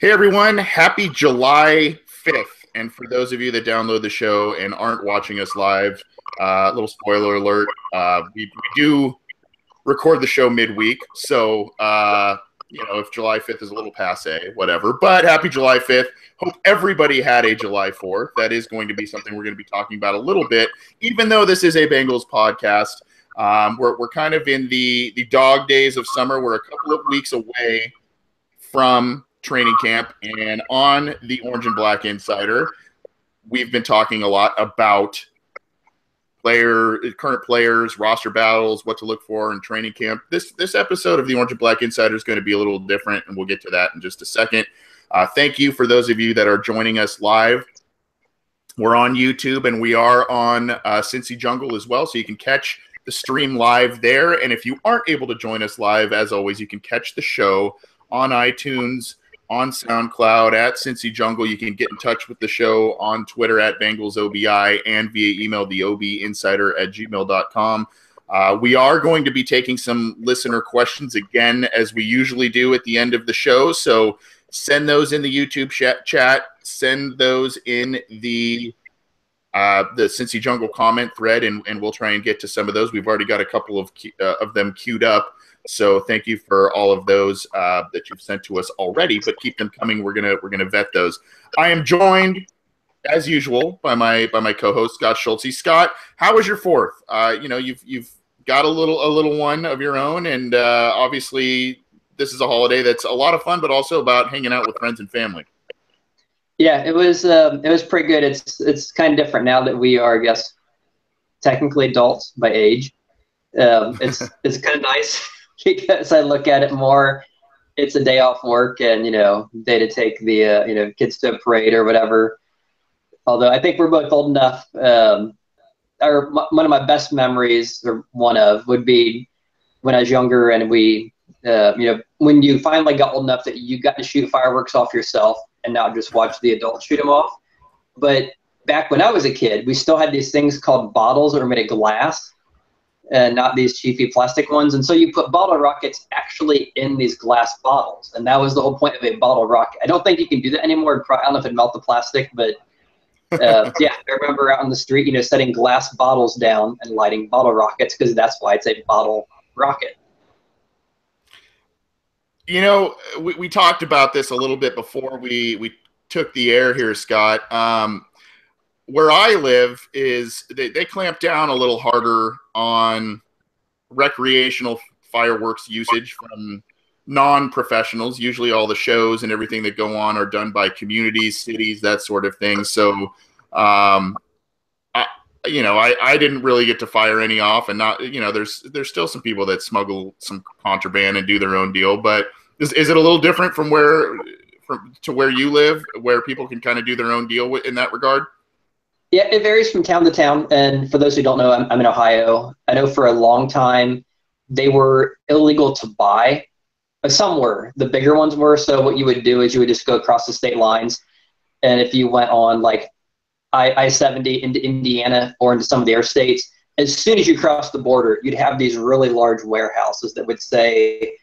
Hey everyone, happy July 5th. And for those of you that download the show and aren't watching us live, little spoiler alert, we do record the show midweek. So, if July 5th is a little passe, whatever. But happy July 5th. Hope everybody had a July 4th. That is going to be something we're going to be talking about a little bit, even though this is a Bengals podcast. We're kind of in the dog days of summer. We're a couple of weeks away from training camp, and on the Orange and Black Insider, we've been talking a lot about current players, roster battles, what to look for in training camp. This episode of the Orange and Black Insider is going to be a little different, and we'll get to that in just a second. Thank you for those of you that are joining us live. We're on YouTube, and we are on Cincy Jungle as well, so you can catch the stream live there. And if you aren't able to join us live, as always, you can catch the show on iTunes, on SoundCloud, at Cincy Jungle. You can get in touch with the show on Twitter at BengalsOBI and via email, theobinsider@gmail.com. We are going to be taking some listener questions again, as we usually do at the end of the show. So send those in the YouTube chat. Send those in the Cincy Jungle comment thread, and we'll try and get to some of those. We've already got a couple of them queued up. So thank you for all of those that you've sent to us already, but keep them coming. We're gonna vet those. I am joined, as usual, by my co-host Scott Schultze. Scott, how was your fourth? You've got a little one of your own, and obviously this is a holiday that's a lot of fun, but also about hanging out with friends and family. Yeah, it was pretty good. It's kind of different now that we are, I guess, technically adults by age. It's kind of nice. Because I look at it more, it's a day off work and, day to take the, kids to a parade or whatever. Although I think we're both old enough. One of my best memories, or one of, would be when I was younger and we, when you finally got old enough that you got to shoot fireworks off yourself and not just watch the adults shoot them off. But back when I was a kid, we still had these things called bottles that were made of glass. And not these cheapy plastic ones. And so you put bottle rockets actually in these glass bottles. And that was the whole point of a bottle rocket. I don't think you can do that anymore. I don't know if it'd melt the plastic, but yeah, I remember out on the street, setting glass bottles down and lighting bottle rockets, because that's why it's a bottle rocket. We talked about this a little bit before we took the air here, Scott. Where I live is they clamp down a little harder on recreational fireworks usage from non-professionals. Usually all the shows and everything that go on are done by communities, cities, that sort of thing. So, I didn't really get to fire any off, and not, there's still some people that smuggle some contraband and do their own deal. But is it a little different from where you live, where people can kind of do their own deal in that regard? Yeah, it varies from town to town. And for those who don't know, I'm in Ohio. I know for a long time they were illegal to buy. Some were. The bigger ones were. So what you would do is you would just go across the state lines. And if you went on like I-70 into Indiana or into some of their states, as soon as you cross the border, you'd have these really large warehouses that would say,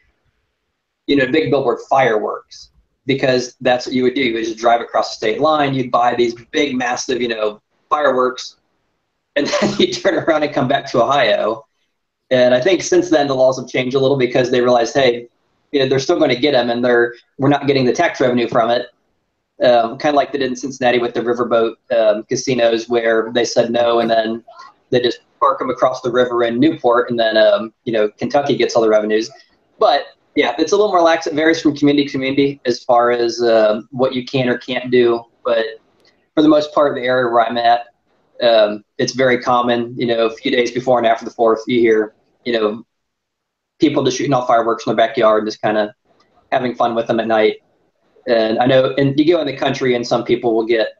big billboard, fireworks. Because that's what you would do. You would just drive across the state line. You'd buy these big, massive, fireworks, and then you turn around and come back to Ohio. And I think since then the laws have changed a little, because they realized, hey, they're still going to get them, and we're not getting the tax revenue from it. Kind of like they did in Cincinnati with the riverboat casinos, where they said no, and then they just park them across the river in Newport, and then Kentucky gets all the revenues. But yeah, it's a little more lax. It varies from community to community as far as what you can or can't do. But for the most part, the area where I'm at, it's very common. A few days before and after the 4th, you hear, people just shooting off fireworks in their backyard, just kind of having fun with them at night. And I know, and you go in the country, and some people will get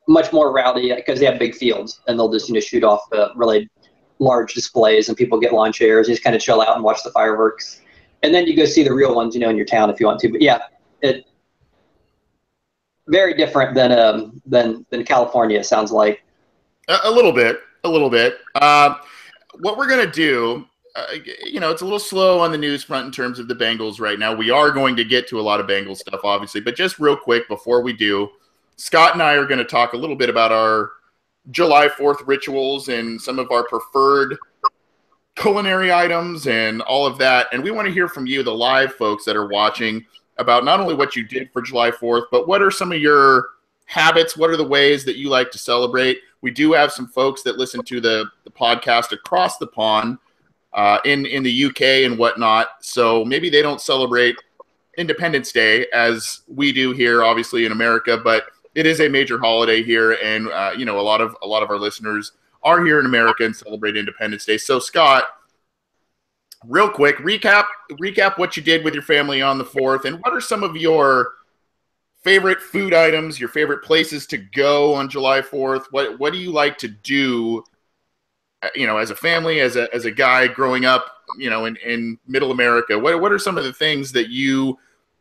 much more rowdy because they have big fields, and they'll just shoot off really large displays, and people get lawn chairs, and just kind of chill out and watch the fireworks. And then you go see the real ones, in your town if you want to. But yeah, it very different than California, it sounds like. A little bit. What we're gonna do, it's a little slow on the news front in terms of the Bengals right now. We are going to get to a lot of Bengals stuff, obviously, but just real quick before we do, Scott and I are going to talk a little bit about our July 4th rituals and some of our preferred culinary items and all of that. And we want to hear from you, the live folks that are watching, about not only what you did for July 4th, but what are some of your habits? What are the ways that you like to celebrate? We do have some folks that listen to the podcast across the pond in the UK and whatnot. So maybe they don't celebrate Independence Day as we do here, obviously in America, but it is a major holiday here. And, a lot of our listeners are here in America and celebrate Independence Day. So Scott, real quick, recap what you did with your family on the 4th, and what are some of your favorite food items, your favorite places to go on July 4th? What do you like to do, as a family, as a guy growing up, in middle America? What are some of the things that you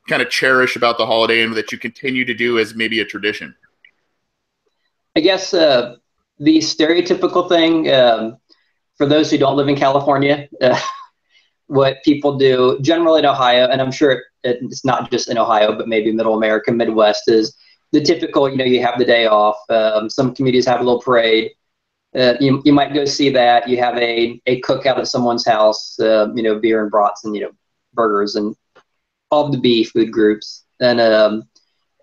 kind of cherish about the holiday and that you continue to do as maybe a tradition? I guess the stereotypical thing, for those who don't live in California, what people do generally in Ohio, and I'm sure it's not just in Ohio, but maybe middle America, Midwest, is the typical, you have the day off. Some communities have a little parade. You might go see that. You have a cookout at someone's house, beer and brats and, burgers and all the B food groups. And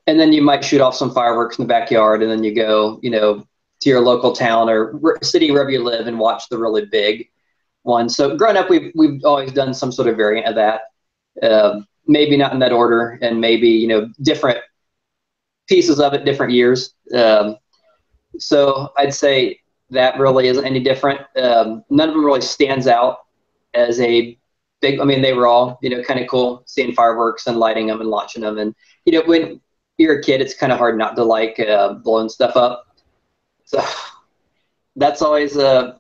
then you might shoot off some fireworks in the backyard, and then you go, to your local town or city wherever you live and watch the really big one. So growing up, we've always done some sort of variant of that. Maybe not in that order, and maybe, different pieces of it, different years. So I'd say that really isn't any different. None of them really stands out as a big, they were all, kind of cool, seeing fireworks and lighting them and launching them. And, when you're a kid, it's kind of hard not to like blowing stuff up. So that's always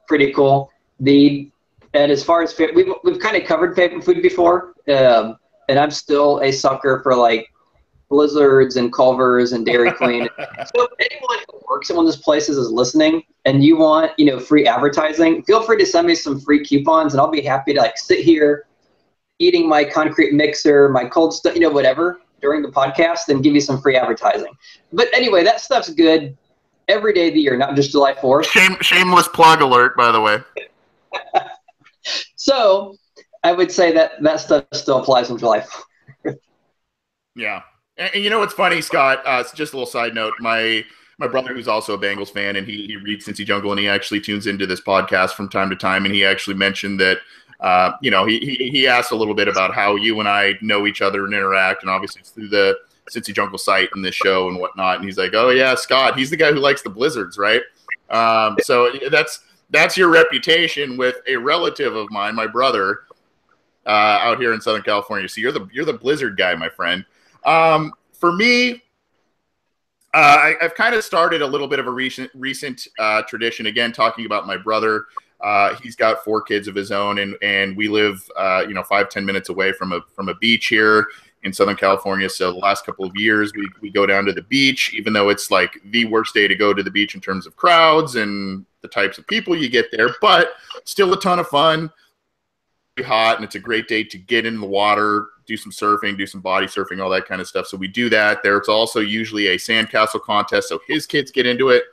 pretty cool. And as far as we've kind of covered favorite food before, and I'm still a sucker for like Blizzards and Culver's and Dairy Queen. So anyone who works at one of those places is listening, and you want free advertising, feel free to send me some free coupons, and I'll be happy to sit here eating my concrete mixer, my cold stuff, whatever during the podcast, and give you some free advertising. But anyway, that stuff's good every day of the year, not just July 4th. Shameless plug alert, by the way. So I would say that stuff still applies on July 4th. Yeah. And what's funny, Scott, it's just a little side note. My brother, who's also a Bengals fan, and he reads Cincy Jungle, and he actually tunes into this podcast from time to time, and he actually mentioned that, he asked a little bit about how you and I know each other and interact, and obviously it's through the Cincy Jungle site and this show and whatnot. And he's like, oh, yeah, Scott, he's the guy who likes the Blizzards, right? So that's your reputation with a relative of mine, my brother, out here in Southern California. So you're the Blizzard guy, my friend. For me, I've kind of started a little bit of a recent tradition. Again, talking about my brother, he's got 4 kids of his own, and we live 5-10 minutes away from a beach here in Southern California. So the last couple of years, we go down to the beach, even though it's like the worst day to go to the beach in terms of crowds and the types of people you get there, but still a ton of fun. Hot, and it's a great day to get in the water, do some surfing, do some body surfing, all that kind of stuff. So we do that. There's also usually a sandcastle contest, so his kids get into it.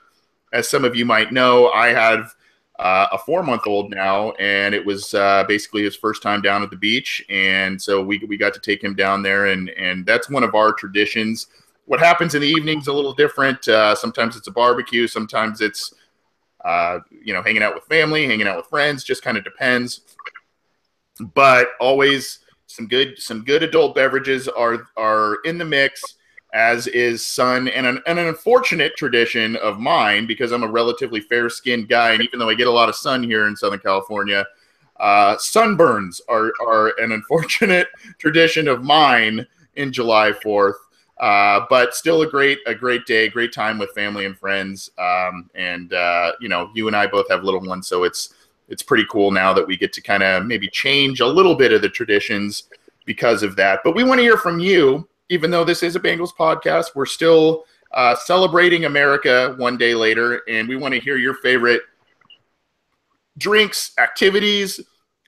As some of you might know, I have a 4-month-old now, and it was basically his first time down at the beach, and so we got to take him down there, and that's one of our traditions. What happens in the evening's a little different. Sometimes it's a barbecue, sometimes it's hanging out with family, hanging out with friends, just kind of depends. But always some good adult beverages are in the mix, as is sun. And an unfortunate tradition of mine, because I'm a relatively fair-skinned guy, and even though I get a lot of sun here in Southern California, sunburns are an unfortunate tradition of mine in July 4th. But still a great day, great time with family and friends. You and I both have little ones, so it's pretty cool now that we get to kind of maybe change a little bit of the traditions because of that. But we want to hear from you, even though this is a Bengals podcast. We're still celebrating America one day later, and we want to hear your favorite drinks, activities,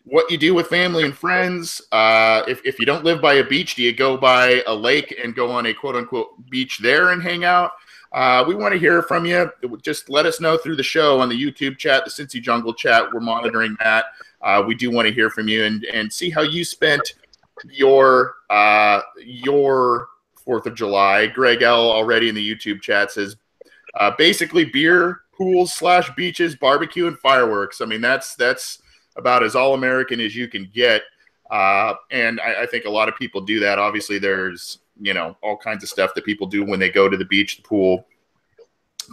what you do with family and friends. If you don't live by a beach, do you go by a lake and go on a quote-unquote beach there and hang out? We want to hear from you. Just let us know through the show on the YouTube chat, the Cincy Jungle chat. We're monitoring that. We do want to hear from you and see how you spent your 4th of July. Greg L. already in the YouTube chat says, basically beer, pools / beaches, barbecue, and fireworks. I mean, that's about as all-American as you can get. And I think a lot of people do that. Obviously, there's, all kinds of stuff that people do when they go to the beach, the pool,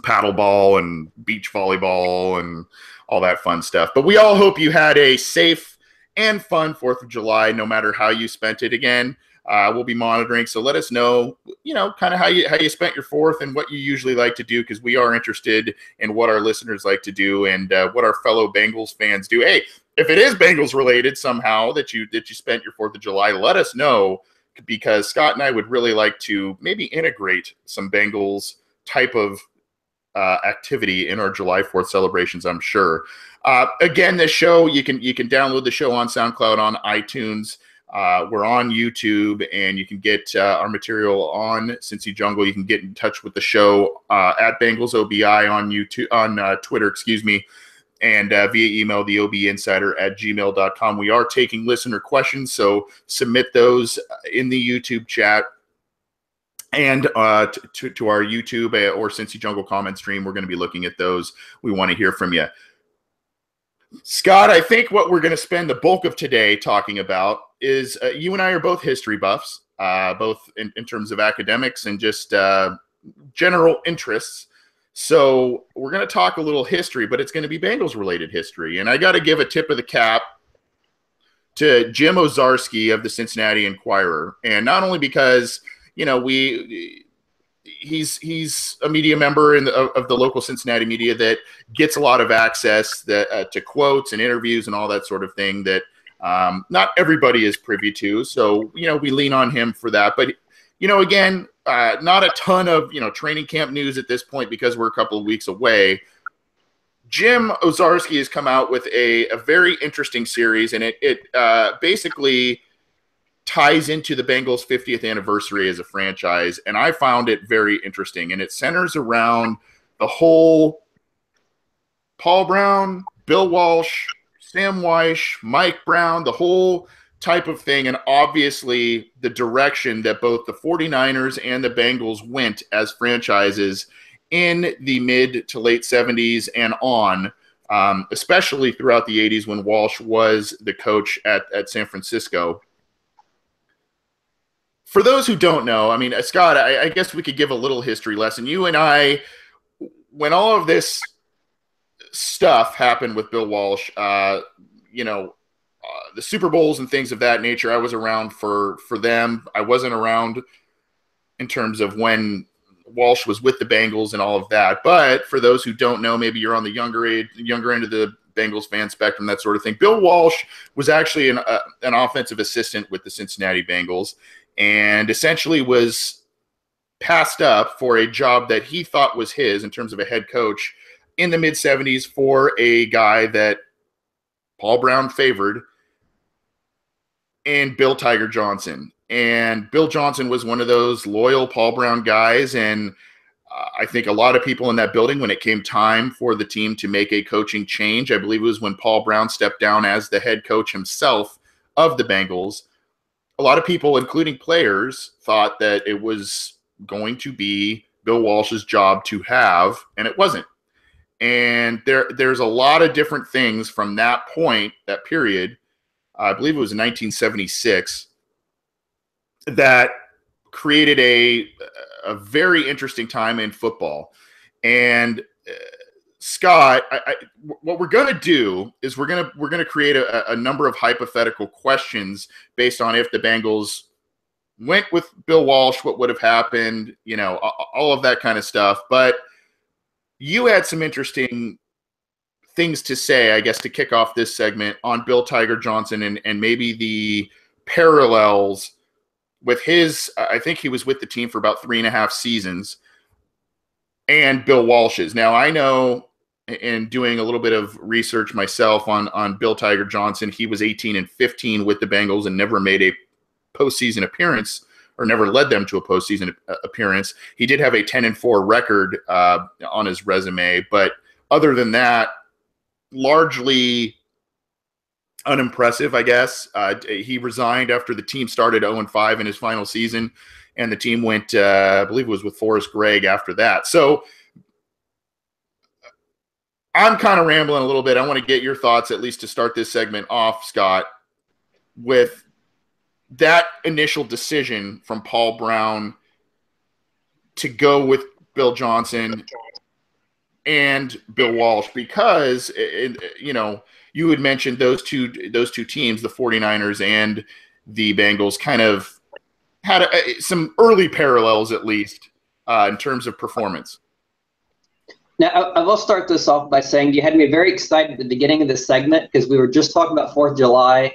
paddleball and beach volleyball and all that fun stuff. But we all hope you had a safe and fun 4th of July, no matter how you spent it. Again, we'll be monitoring. So let us know, kind of how you spent your 4th and what you usually like to do, because we are interested in what our listeners like to do and what our fellow Bengals fans do. Hey, if it is Bengals related somehow that you spent your 4th of July, let us know, because Scott and I would really like to maybe integrate some Bengals type of activity in our July 4th celebrations, I'm sure. Again, this show, you can download the show on SoundCloud, on iTunes. We're on YouTube, and you can get our material on Cincy Jungle. You can get in touch with the show at Bengals OBI on YouTube, on Twitter, and via email, theobinsider@gmail.com. We are taking listener questions, so submit those in the YouTube chat and to our YouTube or Cincy Jungle comment stream. We're going to be looking at those. We want to hear from you. Scott, I think what we're going to spend the bulk of today talking about is you and I are both history buffs, both in terms of academics and just general interests. So we're going to talk a little history, but it's going to be Bengals-related history. And I got to give a tip of the cap to Jim Ozarski of the Cincinnati Enquirer. And not only because, he's a media member of the local Cincinnati media that gets a lot of access to quotes and interviews and all that sort of thing that not everybody is privy to. So, we lean on him for that. But, again, not a ton of, training camp news at this point because we're a couple of weeks away. Jim Ozarski has come out with a very interesting series, and it basically ties into the Bengals' 50th anniversary as a franchise, and I found it very interesting. And it centers around the whole Paul Brown, Bill Walsh, Sam Weish, Mike Brown, the whole type of thing, and obviously the direction that both the 49ers and the Bengals went as franchises in the mid to late 70s and on, especially throughout the 80s when Walsh was the coach at San Francisco. For those who don't know, I mean, Scott, I guess we could give a little history lesson. You and I, when all of this stuff happened with Bill Walsh, the Super Bowls and things of that nature, I was around for them. I wasn't around in terms of when Walsh was with the Bengals and all of that. But for those who don't know, maybe you're on the younger end of the Bengals fan spectrum, that sort of thing. Bill Walsh was actually an offensive assistant with the Cincinnati Bengals, and essentially was passed up for a job that he thought was his in terms of a head coach in the mid-70s for a guy that Paul Brown favored, and Bill Tiger Johnson. And Bill Johnson was one of those loyal Paul Brown guys, and I think a lot of people in that building, when it came time for the team to make a coaching change, I believe it was when Paul Brown stepped down as the head coach himself of the Bengals, a lot of people, including players, thought that it was going to be Bill Walsh's job to have, and it wasn't. And there's a lot of different things from that point, that period, I believe it was in 1976, that created a very interesting time in football. And Scott, what we're going to do is we're going to create a number of hypothetical questions based on if the Bengals went with Bill Walsh, what would have happened, all of that kind of stuff. But you had some interesting things to say, I guess, to kick off this segment on Bill Tiger Johnson and maybe the parallels with his, I think he was with the team for about 3.5 seasons, and Bill Walsh's. Now, I know and doing a little bit of research myself on Bill Tiger Johnson, he was 18-15 with the Bengals and never made a postseason appearance, or never led them to a postseason appearance. He did have a 10-4 record on his resume, but other than that, largely unimpressive, I guess. He resigned after the team started 0-5 in his final season, and the team went, I believe it was with Forrest Gregg after that. So I'm kind of rambling a little bit. I want to get your thoughts, at least to start this segment off, Scott, with that initial decision from Paul Brown to go with Bill Johnson and Bill Walsh, because you had mentioned those two teams, the 49ers and the Bengals, kind of had some early parallels, at least in terms of performance. Now, I will start this off by saying you had me very excited at the beginning of this segment because we were just talking about 4th of July.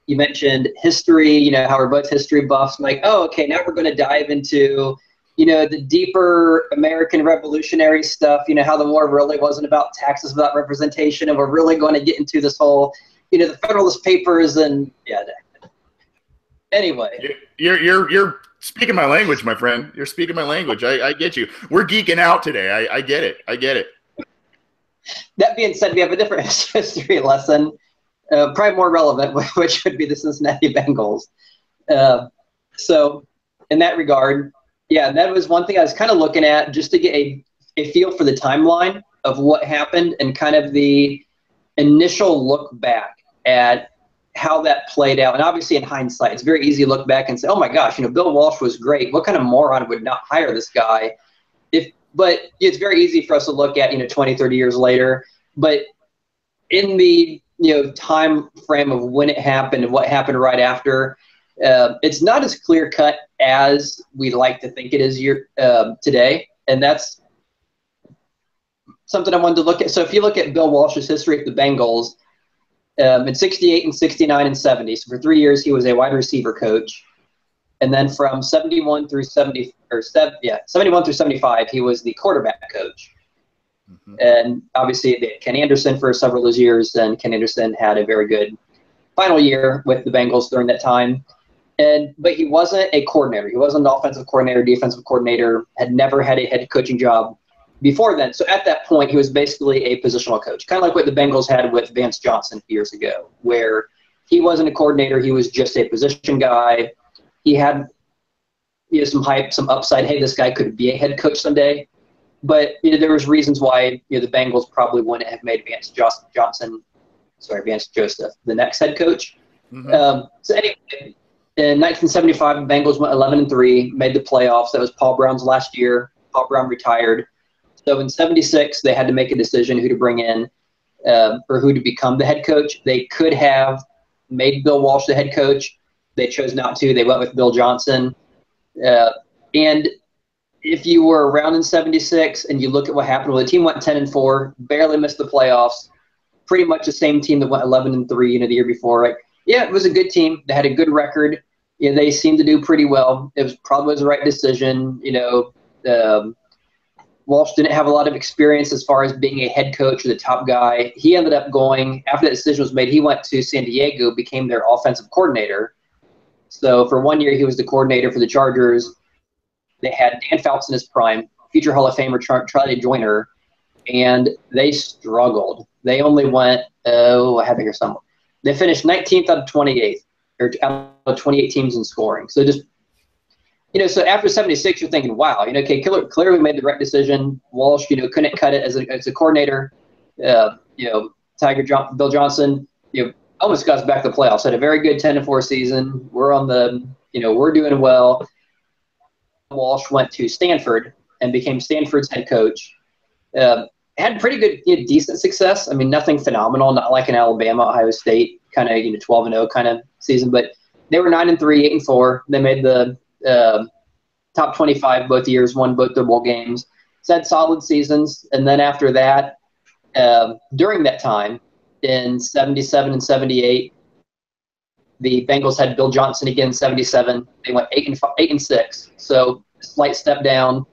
You mentioned history, how we're both history buffs. I'm like, oh, okay, now we're going to dive into, the deeper American revolutionary stuff, how the war really wasn't about taxes, about representation, and we're really going to get into this whole, the Federalist Papers and, yeah. Anyway. You're speaking my language, my friend. You're speaking my language. I get you. We're geeking out today. I get it. I get it. That being said, we have a different history lesson, probably more relevant, which would be the Cincinnati Bengals. So in that regard, yeah, that was one thing I was kind of looking at just to get a feel for the timeline of what happened and kind of the initial look back at how that played out. And obviously in hindsight, it's very easy to look back and say, oh my gosh, Bill Walsh was great. What kind of moron would not hire this guy? But it's very easy for us to look at, 20, 30 years later. But in the, time frame of when it happened and what happened right after, it's not as clear cut as we like to think it is today. And that's something I wanted to look at. So if you look at Bill Walsh's history at the Bengals, in 68 and 69 and 70. So for 3 years, he was a wide receiver coach. And then from 71 through 75, he was the quarterback coach. Mm-hmm. And obviously they had Ken Anderson for several of those years. And Ken Anderson had a very good final year with the Bengals during that time. But he wasn't a coordinator. He wasn't an offensive coordinator, defensive coordinator, had never had a head coaching job before then. So at that point, he was basically a positional coach, kind of like what the Bengals had with Vance Johnson years ago, where he wasn't a coordinator. He was just a position guy. He had some hype, some upside. Hey, this guy could be a head coach someday. But there was reasons why the Bengals probably wouldn't have made Vance Joseph the next head coach. Mm-hmm. So anyway, in 1975, the Bengals went 11-3, made the playoffs. That was Paul Brown's last year. Paul Brown retired. So in 76, they had to make a decision who to bring in or who to become the head coach. They could have made Bill Walsh the head coach. They chose not to. They went with Bill Johnson. And if you were around in 76 and you look at what happened, well, the team went 10-4, barely missed the playoffs, pretty much the same team that went 11-3 the year before. Right? Yeah, it was a good team. They had a good record. They seemed to do pretty well. It was probably the right decision. Walsh didn't have a lot of experience as far as being a head coach or the top guy. He ended up going, after that decision was made, he went to San Diego, became their offensive coordinator. So for 1 year, he was the coordinator for the Chargers. They had Dan Fouts in his prime, future Hall of Famer Charlie Joyner, and they struggled. They only went, I have it here somewhere. They finished 19th out of 28th, or out of 28 teams in scoring. So just so after 76, you're thinking, wow, okay, clearly made the right decision. Walsh, couldn't cut it as a coordinator. Bill Johnson, almost got us back to the playoffs. Had a very good 10-4 season. We're on we're doing well. Walsh went to Stanford and became Stanford's head coach. Had pretty good, decent success. I mean, nothing phenomenal, not like an Alabama, Ohio State kind of, 12-0 kind of season, but they were 9-3, 8-4. They made the top 25 both years, won both their bowl games. So had solid seasons. And then after that, during that time, in 77 and 78, the Bengals had Bill Johnson again in 77. They went 8-6. So a slight step down.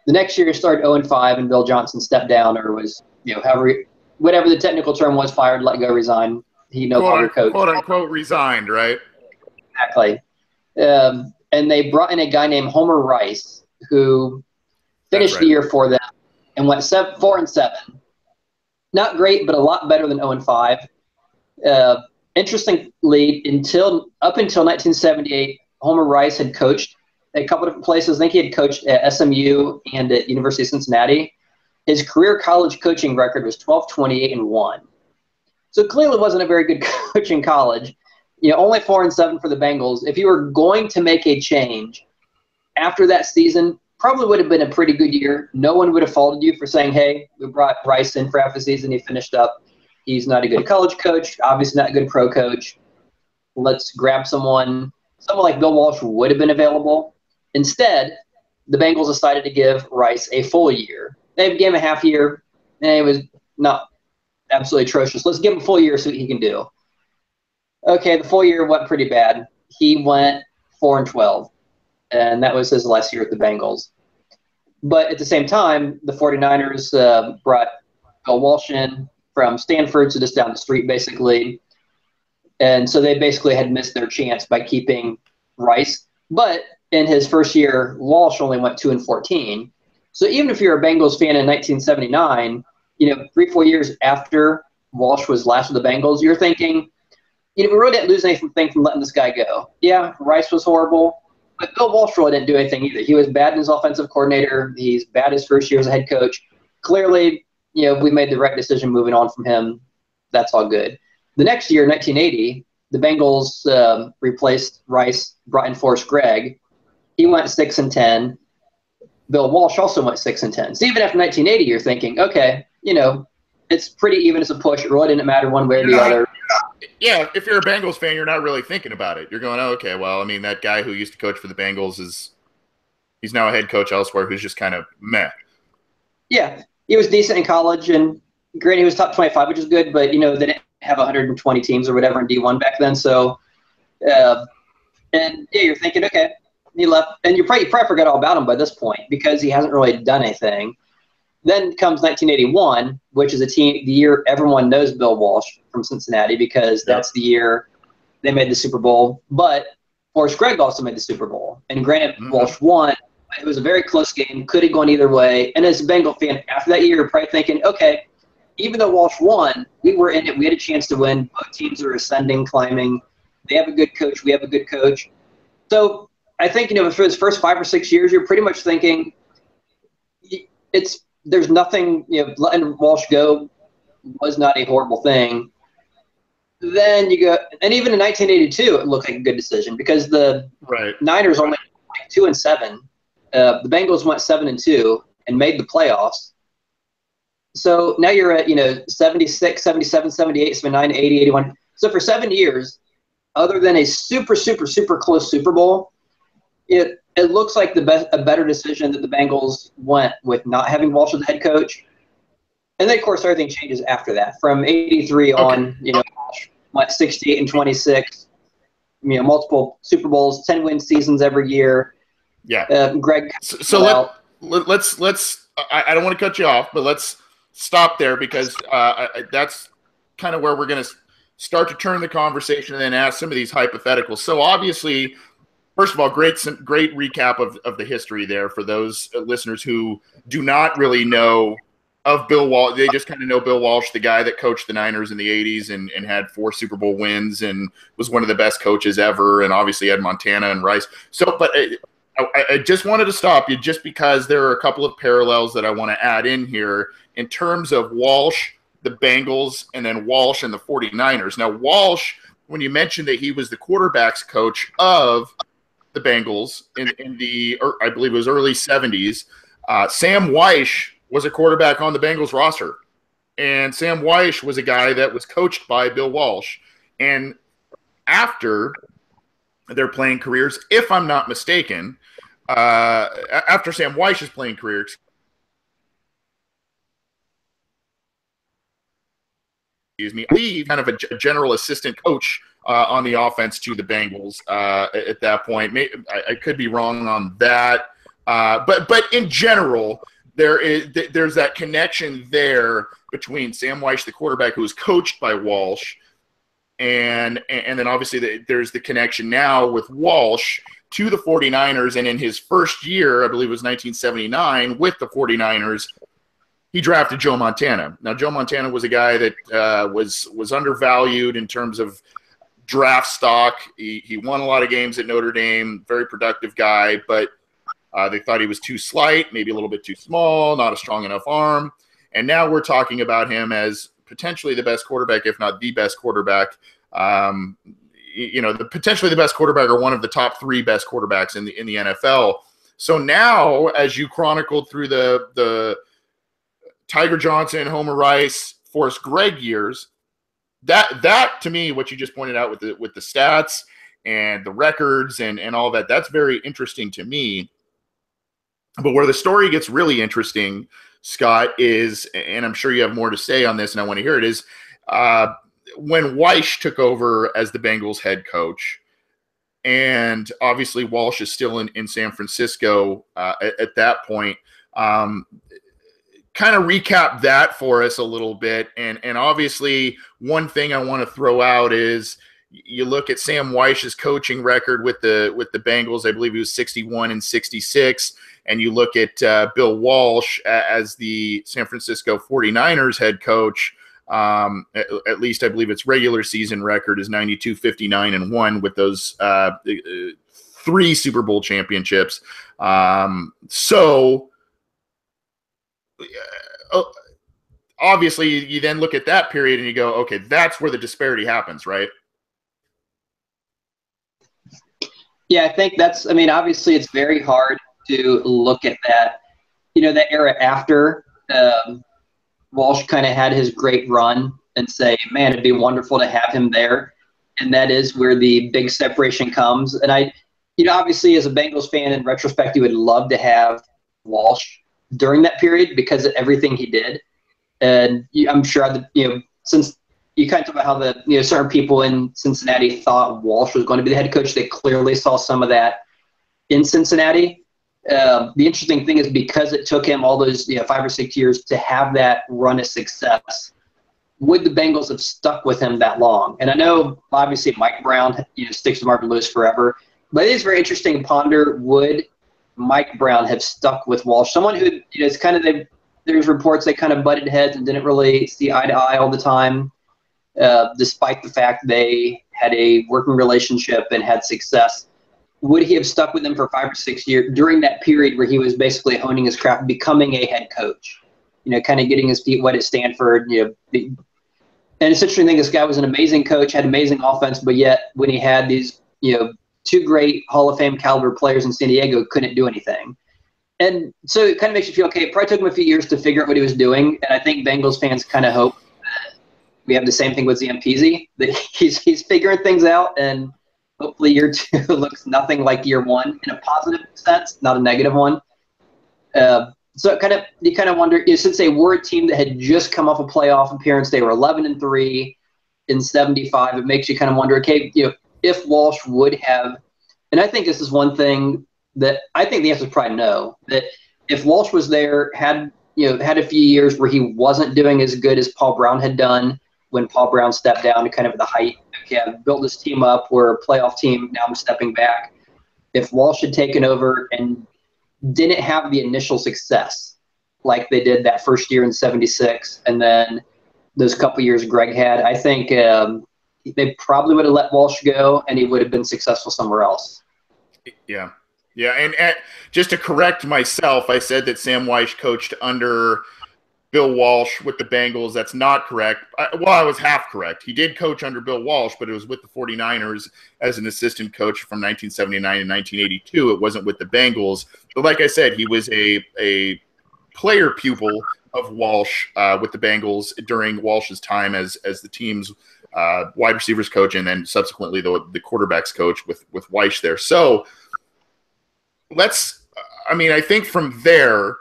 The next year, it started 0-5, and Bill Johnson stepped down, or was, however whatever the technical term was, fired, let go, resign. He no longer coached. Quote unquote resigned, right? Exactly. And they brought in a guy named Homer Rice, who finished the year for them and went 4-7. Not great, but a lot better than 0-5. Interestingly, up until 1978, Homer Rice had coached a couple different places. I think he had coached at SMU and at University of Cincinnati. His career college coaching record was 12-28-1. So clearly wasn't a very good coach in college. Only 4-7 for the Bengals. If you were going to make a change after that season, probably would have been a pretty good year. No one would have faulted you for saying, hey, we brought Rice in for half the season. He finished up. He's not a good college coach, obviously not a good pro coach. Let's grab someone like Bill Walsh would have been available. Instead, the Bengals decided to give Rice a full year. They gave him a half year, and it was not absolutely atrocious. Let's give him a full year, see what he can do. Okay, the full year went pretty bad. He went 4-12, and that was his last year at the Bengals. But at the same time, the 49ers brought Bill Walsh in from Stanford, so just down the street, basically. And so they basically had missed their chance by keeping Rice. But in his first year, Walsh only went 2-14. So even if you're a Bengals fan in 1979, 3-4 years after Walsh was last with the Bengals, you're thinking, we really didn't lose anything from letting this guy go. Yeah, Rice was horrible, but Bill Walsh really didn't do anything either. He was bad as offensive coordinator. He's bad his first year as a head coach. Clearly, we made the right decision moving on from him. That's all good. The next year, 1980, the Bengals replaced Rice, brought in Forrest Gregg. He went 6-10. Bill Walsh also went 6-10. So even after 1980, you're thinking, okay, it's pretty even as a push. It really didn't matter one way or the other. Yeah, if you're a Bengals fan, you're not really thinking about it. You're going, oh, okay, well, I mean, that guy who used to coach for the Bengals he's now a head coach elsewhere who's just kind of meh. Yeah, he was decent in college, and granted, he was top 25, which is good, but, they didn't have 120 teams or whatever in D1 back then. So, you're thinking, okay, he left. And you probably forgot all about him by this point because he hasn't really done anything. Then comes 1981, which is the year everyone knows Bill Walsh from Cincinnati because that's the year they made the Super Bowl. But Forrest Gregg also made the Super Bowl. And granted, Walsh won. It was a very close game. Could have gone either way. And as a Bengal fan, after that year, you're probably thinking, okay, even though Walsh won, we were in it. We had a chance to win. Both teams are ascending, climbing. They have a good coach. We have a good coach. So I think, for his first 5 or 6 years, you're pretty much thinking there's nothing, letting Walsh go was not a horrible thing. Then you go, and even in 1982, it looked like a good decision because the Niners only went 2-7. The Bengals went 7-2 and made the playoffs. So now you're at, 76, 77, 78, 79, 80, 81. So for 7 years, other than a super, super, super close Super Bowl, it looks like a better decision that the Bengals went with not having Walsh as the head coach. And then, of course, everything changes after that. From 83 on, Walsh went 68-26, multiple Super Bowls, 10-win seasons every year. Yeah. Greg. So let's I don't want to cut you off, but let's stop there because that's kind of where we're going to start to turn the conversation and then ask some of these hypotheticals. So obviously, first of all, great recap of the history there for those listeners who do not really know of Bill Walsh. They just kind of know Bill Walsh, the guy that coached the Niners in the 80s and had 4 Super Bowl wins and was one of the best coaches ever, and obviously had Montana and Rice. So, but I just wanted to stop you just because there are a couple of parallels that I want to add in here in terms of Walsh, the Bengals, and then Walsh and the 49ers. Now, Walsh, when you mentioned that he was the quarterbacks coach of the Bengals in the, I believe it was early 70s, Sam Weish was a quarterback on the Bengals roster. And Sam Weish was a guy that was coached by Bill Walsh. And after their playing careers, if I'm not mistaken, after Sam Weich's playing career, I believe kind of a general assistant coach on the offense to the Bengals at that point. I could be wrong on that. But in general, there's that connection there between Sam Wyche, the quarterback who was coached by Walsh, and then obviously there's the connection now with Walsh to the 49ers. And in his first year, I believe it was 1979, with the 49ers, he drafted Joe Montana. Now, Joe Montana was a guy that was undervalued in terms of draft stock. He won a lot of games at Notre Dame, very productive guy, but they thought he was too slight, maybe a little bit too small, not a strong enough arm. And now we're talking about him as potentially the best quarterback, if not the best quarterback. Potentially the best quarterback, or one of the top 3 best quarterbacks in the NFL. So now, as you chronicled through the Tiger Johnson, Homer Rice, Forrest Gregg years, that to me, what you just pointed out with the stats and the records and all that, that's very interesting to me. But where the story gets really interesting, Scott, is, and I'm sure you have more to say on this, and I want to hear it, is when Wyche took over as the Bengals head coach, and obviously Walsh is still in San Francisco at that point. Kind of recap that for us a little bit. And obviously one thing I want to throw out is you look at Sam Wyche's coaching record with the Bengals. I believe he was 61-66. And you look at Bill Walsh as the San Francisco 49ers head coach. At least I believe its regular season record is 92-59-1 with those 3 Super Bowl championships. So obviously you then look at that period and you go, okay, that's where the disparity happens, right? Yeah, I think obviously it's very hard to look at that, that era after Walsh kind of had his great run and say, man, it'd be wonderful to have him there. And that is where the big separation comes. And obviously as a Bengals fan, in retrospect, you would love to have Walsh during that period because of everything he did. And I'm sure that, since you kind of talk about how certain people in Cincinnati thought Walsh was going to be the head coach, they clearly saw some of that in Cincinnati. The interesting thing is, because it took him all those 5 or 6 years to have that run of success, would the Bengals have stuck with him that long? And I know obviously Mike Brown sticks to Marvin Lewis forever, but it is very interesting to ponder, would Mike Brown have stuck with Walsh, someone who it's kind of there's reports they kind of butted heads and didn't really see eye to eye all the time, despite the fact they had a working relationship and had success. Would he have stuck with him for 5 or 6 years during that period where he was basically honing his craft, becoming a head coach, kind of getting his feet wet at Stanford? And it's interesting thing, this guy was an amazing coach, had amazing offense, but yet when he had these, 2 great Hall of Fame caliber players in San Diego, couldn't do anything. And so it kind of makes you feel, okay, it probably took him a few years to figure out what he was doing. And I think Bengals fans kind of hope that we have the same thing with Zampese, that he's figuring things out, and hopefully year 2 looks nothing like year 1 in a positive sense, not a negative one. So you kind of wonder, since they were a team that had just come off a playoff appearance, they were 11-3 in '75. It makes you kind of wonder, okay, if Walsh would have, and I think this is one thing that I think the answer is probably no. That if Walsh was there, had a few years where he wasn't doing as good as Paul Brown had done when Paul Brown stepped down to kind of at the height. Okay, I've built this team up. We're a playoff team. Now I'm stepping back. If Walsh had taken over and didn't have the initial success like they did that first year in '76, and then those couple years Greg had, I think they probably would have let Walsh go, and he would have been successful somewhere else. Yeah. Yeah, and just to correct myself, I said that Sam Wyche coached under Bill Walsh with the Bengals. That's not correct. I was half correct. He did coach under Bill Walsh, but it was with the 49ers as an assistant coach from 1979 to 1982. It wasn't with the Bengals. But like I said, he was a player pupil of Walsh with the Bengals during Walsh's time as the team's wide receivers coach, and then subsequently the quarterbacks coach with Wyche there. So I think from there,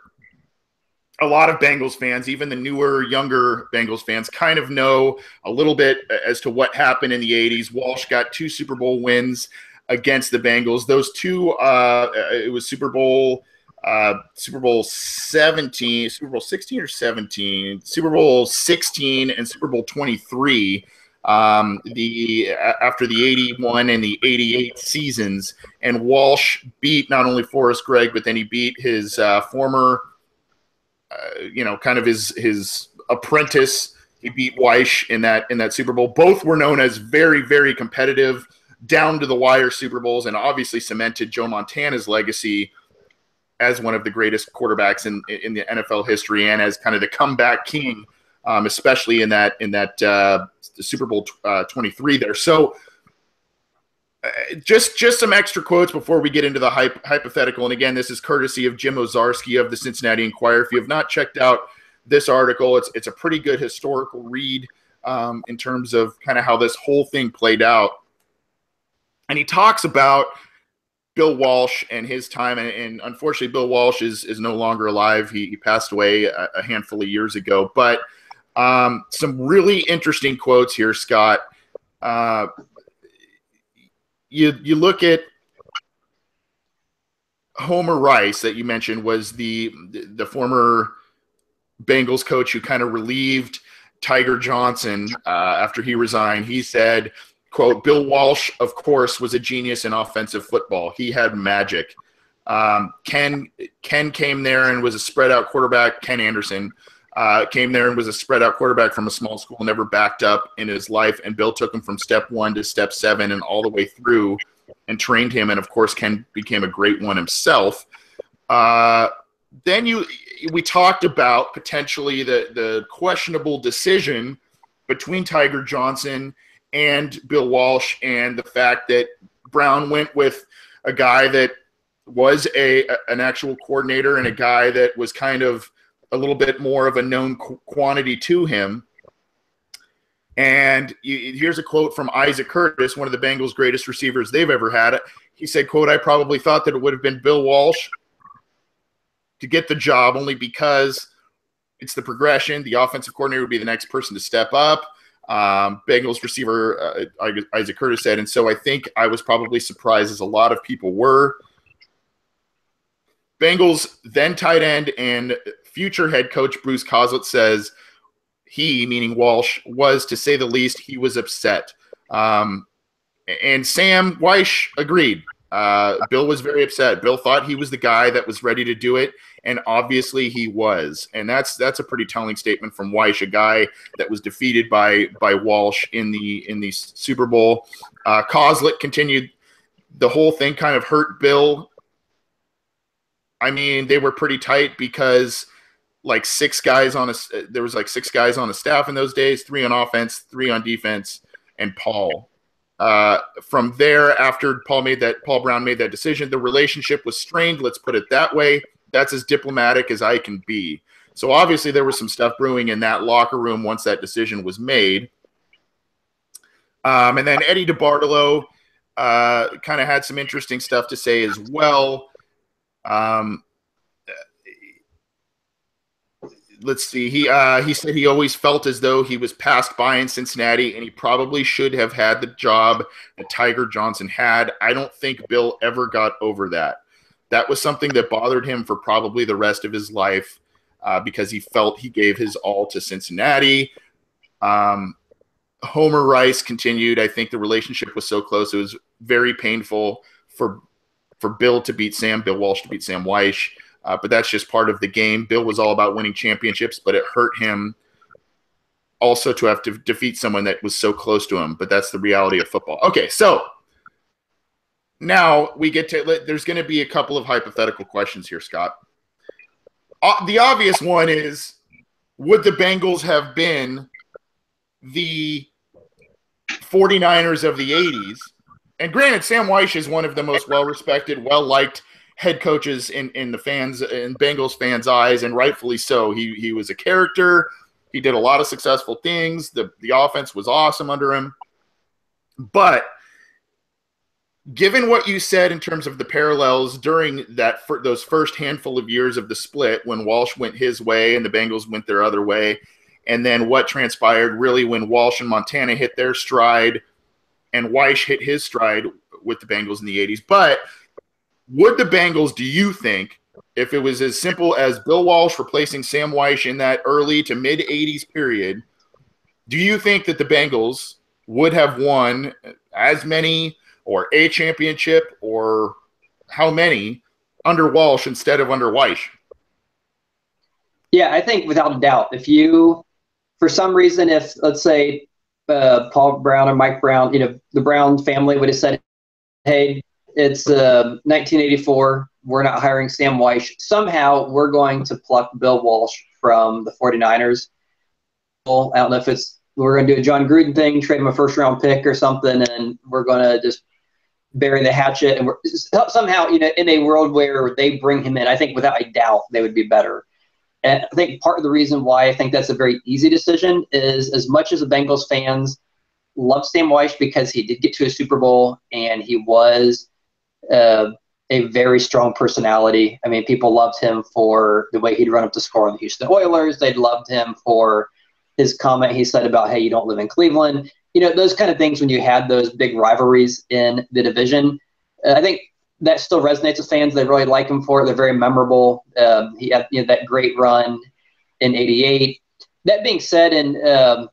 a lot of Bengals fans, even the newer, younger Bengals fans, kind of know a little bit as to what happened in the 80s. Walsh got 2 Super Bowl wins against the Bengals. Those 2, it was Super Bowl Super Bowl 17, Super Bowl 16 or 17, Super Bowl 16 and Super Bowl 23. After the 81 and the 88 seasons, and Walsh beat not only Forrest Gregg, but then he beat his former, kind of his apprentice. He beat Weish in that Super Bowl. Both were known as very, very competitive, down to the wire Super Bowls, and obviously cemented Joe Montana's legacy as one of the greatest quarterbacks in the NFL history, and as kind of the comeback king, especially in that Super Bowl 23 there. So just some extra quotes before we get into the hypothetical. And again, this is courtesy of Jim Ozarski of the Cincinnati Enquirer. If you have not checked out this article, it's a pretty good historical read in terms of kind of how this whole thing played out. And he talks about Bill Walsh and his time, and unfortunately, Bill Walsh is no longer alive. He passed away a handful of years ago. But some really interesting quotes here, Scott. You look at Homer Rice that you mentioned was the former Bengals coach who kind of relieved Tiger Johnson after he resigned. He said, quote, "Bill Walsh, of course, was a genius in offensive football. He had magic. Ken came there and was a spread-out quarterback. Ken Anderson came there and was a spread-out quarterback from a small school, never backed up in his life, and Bill took him from step 1 to step 7 and all the way through and trained him, and, of course, Ken became a great one himself." Then we talked about potentially the questionable decision between Tiger Johnson and Bill Walsh, and the fact that Brown went with a guy that was an actual coordinator and a guy that was kind of a little bit more of a known quantity to him. And here's a quote from Isaac Curtis, one of the Bengals' greatest receivers they've ever had. He said, quote, "I probably thought that it would have been Bill Walsh to get the job, only because it's the progression. The offensive coordinator would be the next person to step up." Bengals receiver Isaac Curtis said, "And so I think I was probably surprised, as a lot of people were." Bengals then tight end and future head coach Bruce Coslet says he, meaning Walsh, was, to say the least, he was upset. And Sam Weish agreed. Bill was very upset. Bill thought he was the guy that was ready to do it, and obviously he was. And that's a pretty telling statement from Weish, a guy that was defeated by Walsh in the Super Bowl. Coslet continued, "The whole thing kind of hurt Bill. I mean, they were pretty tight because there was like 6 guys on the staff in those days, 3 on offense, 3 on defense, and Paul." From there, after Paul Brown made that decision, the relationship was strained. Let's put it that way. That's as diplomatic as I can be. So obviously there was some stuff brewing in that locker room once that decision was made. And then Eddie DeBartolo kind of had some interesting stuff to say as well. Let's see. He said he always felt as though he was passed by in Cincinnati, and he probably should have had the job that Tiger Johnson had. I don't think Bill ever got over that. That was something that bothered him for probably the rest of his life, because he felt he gave his all to Cincinnati. Homer Rice continued, "I think the relationship was so close, it was very painful for Bill to beat Bill Walsh to beat Sam Weish. But that's just part of the game. Bill was all about winning championships, but it hurt him also to have to defeat someone that was so close to him. But that's the reality of football." Okay, so now we get to – there's going to be a couple of hypothetical questions here, Scott. The obvious one is, would the Bengals have been the 49ers of the 80s? And granted, Sam Weish is one of the most well-respected, well-liked head coaches in the fans, in Bengals fans' eyes, and rightfully so. He was a character. He did a lot of successful things. The offense was awesome under him. But given what you said in terms of the parallels during those first handful of years of the split, when Walsh went his way and the Bengals went their other way, and then what transpired really when Walsh and Montana hit their stride and Weish hit his stride with the Bengals in the 80s. But would the Bengals, do you think, if it was as simple as Bill Walsh replacing Sam Wyche in that early to mid 80s period, do you think that the Bengals would have won as many or a championship or how many under Walsh instead of under Wyche? Yeah, I think without a doubt, if you, for some reason, if let's say Paul Brown or Mike Brown, the Brown family would have said, hey, it's 1984, we're not hiring Sam Wyche. Somehow we're going to pluck Bill Walsh from the 49ers. I don't know if we're going to do a John Gruden thing, trade him a first-round pick or something, and we're going to just bury the hatchet. And somehow, in a world where they bring him in, I think without a doubt they would be better. And I think part of the reason why I think that's a very easy decision is, as much as the Bengals fans love Sam Wyche because he did get to a Super Bowl and he was a very strong personality. I mean, people loved him for the way he'd run up the score on the Houston Oilers. They loved him for his comment he said about, hey, you don't live in Cleveland. Those kind of things when you had those big rivalries in the division. I think that still resonates with fans. They really like him for it. They're very memorable. He had that great run in '88. That being said, and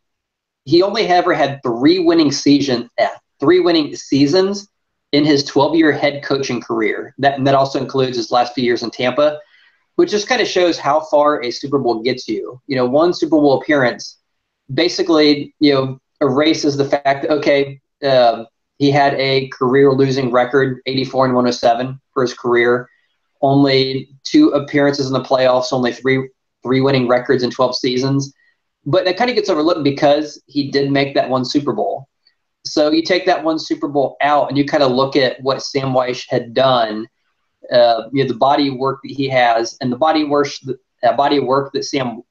he only ever had three winning seasons in his 12-year head coaching career. That also includes his last few years in Tampa, which just kind of shows how far a Super Bowl gets you. One Super Bowl appearance basically erases the fact that, okay, he had a career losing record, 84 and 107 for his career. Only 2 appearances in the playoffs, only three winning records in 12 seasons. But that kind of gets overlooked because he did make that one Super Bowl. So you take that one Super Bowl out and you kind of look at what Sam Wyche had done, the body of work that he has, and the body of work that Sam.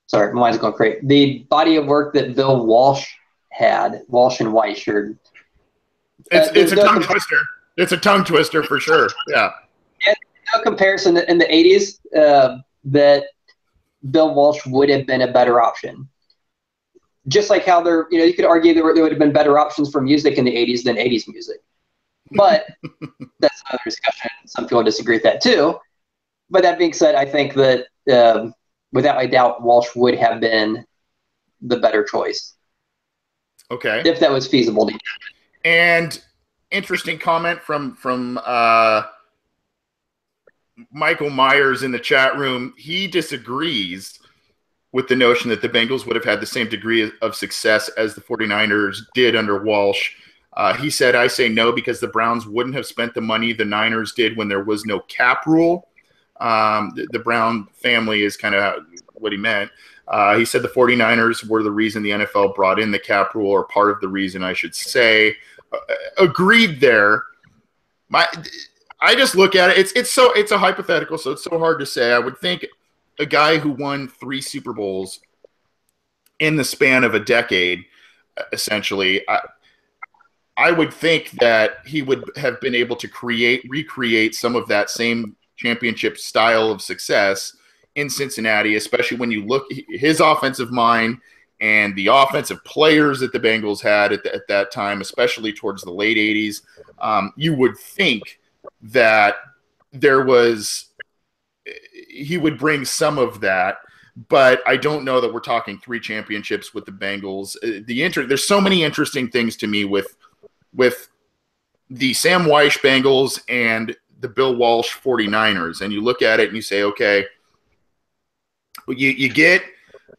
Sorry, my mind's going crazy. The body of work that Bill Walsh had, Walsh and Wyche. It's a tongue twister. It's a tongue twister for sure. Yeah. And no comparison in the 80s that Bill Walsh would have been a better option. Just like how you could argue there would have been better options for music in the 80s than 80s music. But that's another discussion. Some people disagree with that too. But that being said, I think that without a doubt, Walsh would have been the better choice. Okay. If that was feasible. And interesting comment from Michael Myers in the chat room. He disagrees with the notion that the Bengals would have had the same degree of success as the 49ers did under Walsh. He said, I say no because the Browns wouldn't have spent the money the Niners did when there was no cap rule. The Brown family is kind of what he meant. He said the 49ers were the reason the NFL brought in the cap rule, or part of the reason, I should say. Agreed there. I just look at it. It's a hypothetical, so it's so hard to say. I would think a guy who won 3 Super Bowls in the span of a decade, essentially, I would think that he would have been able to recreate some of that same championship style of success in Cincinnati, especially when you look his offensive mind and the offensive players that the Bengals had at that time, especially towards the late 80s. You would think that he would bring some of that, but I don't know that we're talking 3 championships with the Bengals. There's so many interesting things to me with the Sam Wyche Bengals and the Bill Walsh 49ers. And you look at it and you say, okay, you get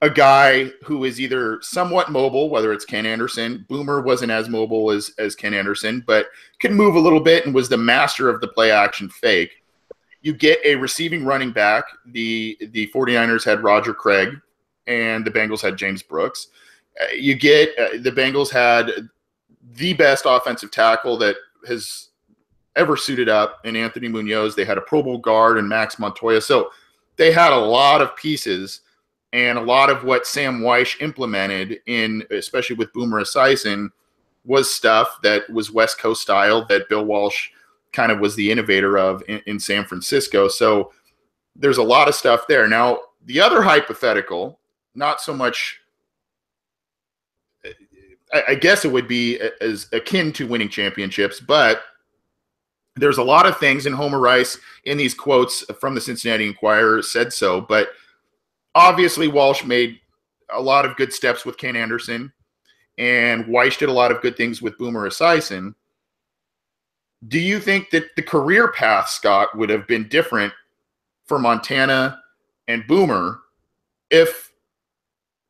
a guy who is either somewhat mobile, whether it's Ken Anderson. Boomer wasn't as mobile as Ken Anderson, but could move a little bit and was the master of the play action fake. You get a receiving running back. The 49ers had Roger Craig and the Bengals had James Brooks. You get the Bengals had the best offensive tackle that has ever suited up in Anthony Munoz. They had a Pro Bowl guard and Max Montoya. So they had a lot of pieces, and a lot of what Sam Wyche implemented especially with Boomer Esiason, was stuff that was West Coast style that Bill Walsh kind of was the innovator of in San Francisco. So there's a lot of stuff there. Now, the other hypothetical, not so much, I guess it would be as akin to winning championships, but there's a lot of things, and Homer Rice in these quotes from the Cincinnati Enquirer said so, but obviously Walsh made a lot of good steps with Ken Anderson, and Weish did a lot of good things with Boomer Esiason. Do you think that the career path, Scott, would have been different for Montana and Boomer if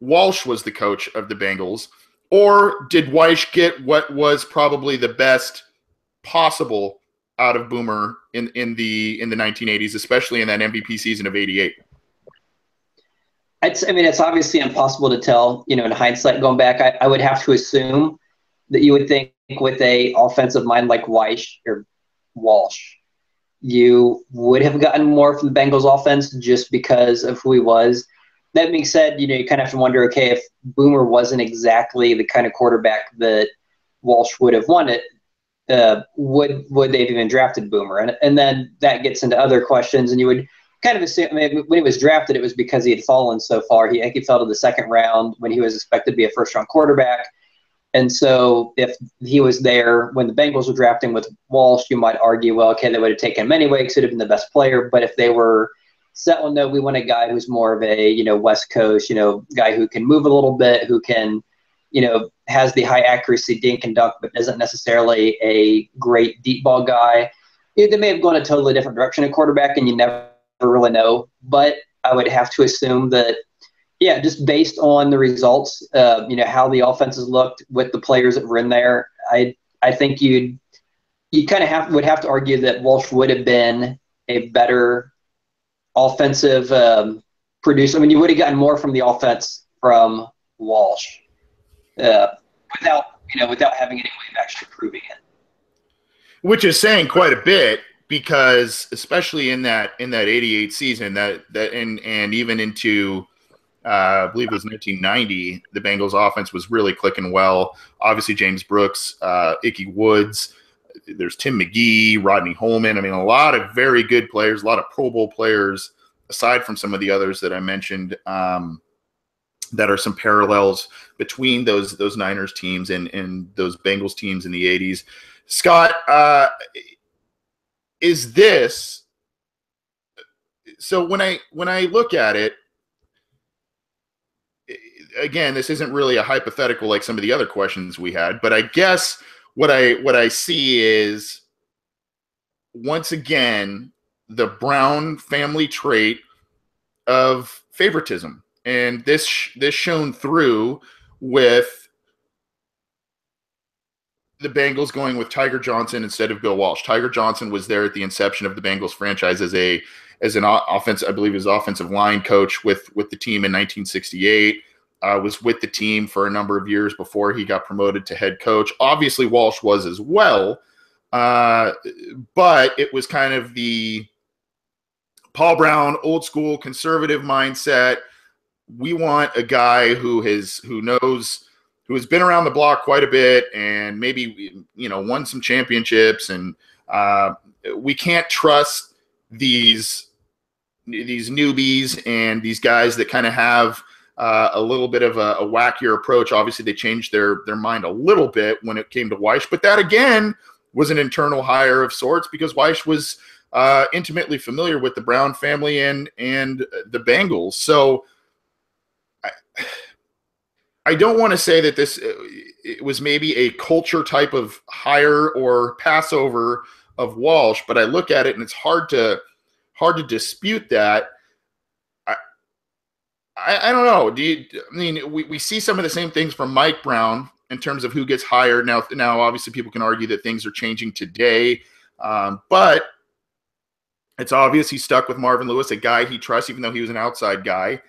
Walsh was the coach of the Bengals, or did Weish get what was probably the best possible out of Boomer in the 1980s, especially in that MVP season of '88? It's obviously impossible to tell, in hindsight going back. I would have to assume that you would think with a offensive mind like Weish or Walsh, you would have gotten more from the Bengals offense just because of who he was. That being said, you kind of have to wonder, okay, if Boomer wasn't exactly the kind of quarterback that Walsh would have wanted, would they have even drafted Boomer? And then that gets into other questions, and you would kind of assume, when he was drafted, it was because he had fallen so far. He fell to the second round when he was expected to be a first-round quarterback. And so if he was there when the Bengals were drafting with Walsh, you might argue, well, okay, they would have taken him anyway because he'd have been the best player. But if they were set on, no, we want a guy who's more of a, West Coast, guy who can move a little bit, who can, has the high accuracy dink and dunk, but isn't necessarily a great deep ball guy. They may have gone a totally different direction at quarterback, and you never really know. But I would have to assume that, yeah, just based on the results, how the offenses looked with the players that were in there, I think you kind of would have to argue that Walsh would have been a better offensive producer. You would have gotten more from the offense from Walsh without having any way of actually proving it. Which is saying quite a bit, because especially in that '88 season, that and even into I believe it was 1990, the Bengals offense was really clicking well. Obviously, James Brooks, Ickey Woods, there's Tim McGee, Rodney Holman. A lot of very good players, a lot of Pro Bowl players, aside from some of the others that I mentioned, that are some parallels between those Niners teams and those Bengals teams in the '80s. Scott, is this – so when I look at it, again, this isn't really a hypothetical like some of the other questions we had, but I guess what I see is, once again, the Brown family trait of favoritism, and this shone through with the Bengals going with Tiger Johnson instead of Bill Walsh. Tiger Johnson was there at the inception of the Bengals franchise as an offense, I believe, as offensive line coach with the team in 1968. Was with the team for a number of years before he got promoted to head coach. Obviously, Walsh was as well, but it was kind of the Paul Brown, old school conservative mindset. We want a guy who has been around the block quite a bit and maybe won some championships, and we can't trust these newbies and these guys that kind of have a little bit of a wackier approach. Obviously, they changed their mind a little bit when it came to Weish, but that again was an internal hire of sorts, because Weish was intimately familiar with the Brown family and the Bengals. So I don't want to say that it was maybe a culture type of hire or passover of Walsh, but I look at it and it's hard to dispute that. I don't know. We see some of the same things from Mike Brown in terms of who gets hired. Now, obviously, people can argue that things are changing today, but it's obvious he's stuck with Marvin Lewis, a guy he trusts, even though he was an outside guy.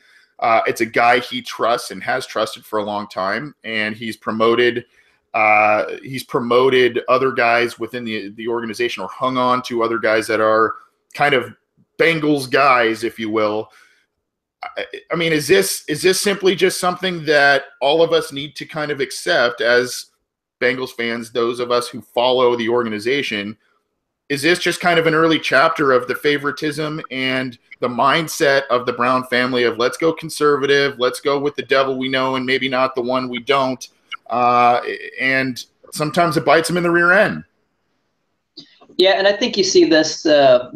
It's a guy he trusts and has trusted for a long time, and he's promoted other guys within the organization, or hung on to other guys that are kind of Bengals guys, if you will. Is this simply just something that all of us need to kind of accept as Bengals fans, those of us who follow the organization? Is this just kind of an early chapter of the favoritism and the mindset of the Brown family of, let's go conservative, let's go with the devil we know and maybe not the one we don't, and sometimes it bites them in the rear end? Yeah, and I think you see this I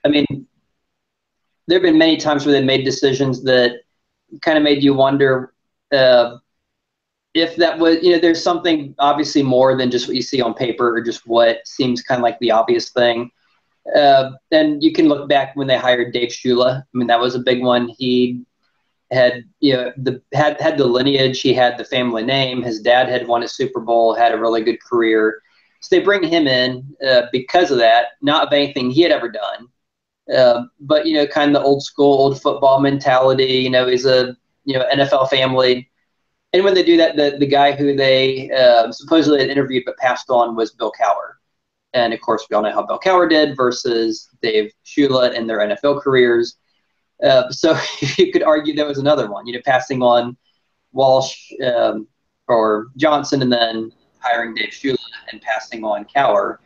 mean, there have been many times where they made decisions that kind of made you wonder uh, if that was, there's something obviously more than just what you see on paper or just what seems kind of like the obvious thing. And you can look back when they hired Dave Shula. I mean, that was a big one. He had, had the lineage. He had the family name. His dad had won a Super Bowl, had a really good career. So they bring him in because of that, not of anything he had ever done. But kind of the old school, old football mentality. He's a NFL family, and when they do that, the guy who they supposedly had interviewed but passed on was Bill Cowher. And of course, we all know how Bill Cowher did versus Dave Shula in their NFL careers. So you could argue there was another one, passing on Walsh or Johnson and then hiring Dave Shula and passing on Cowher.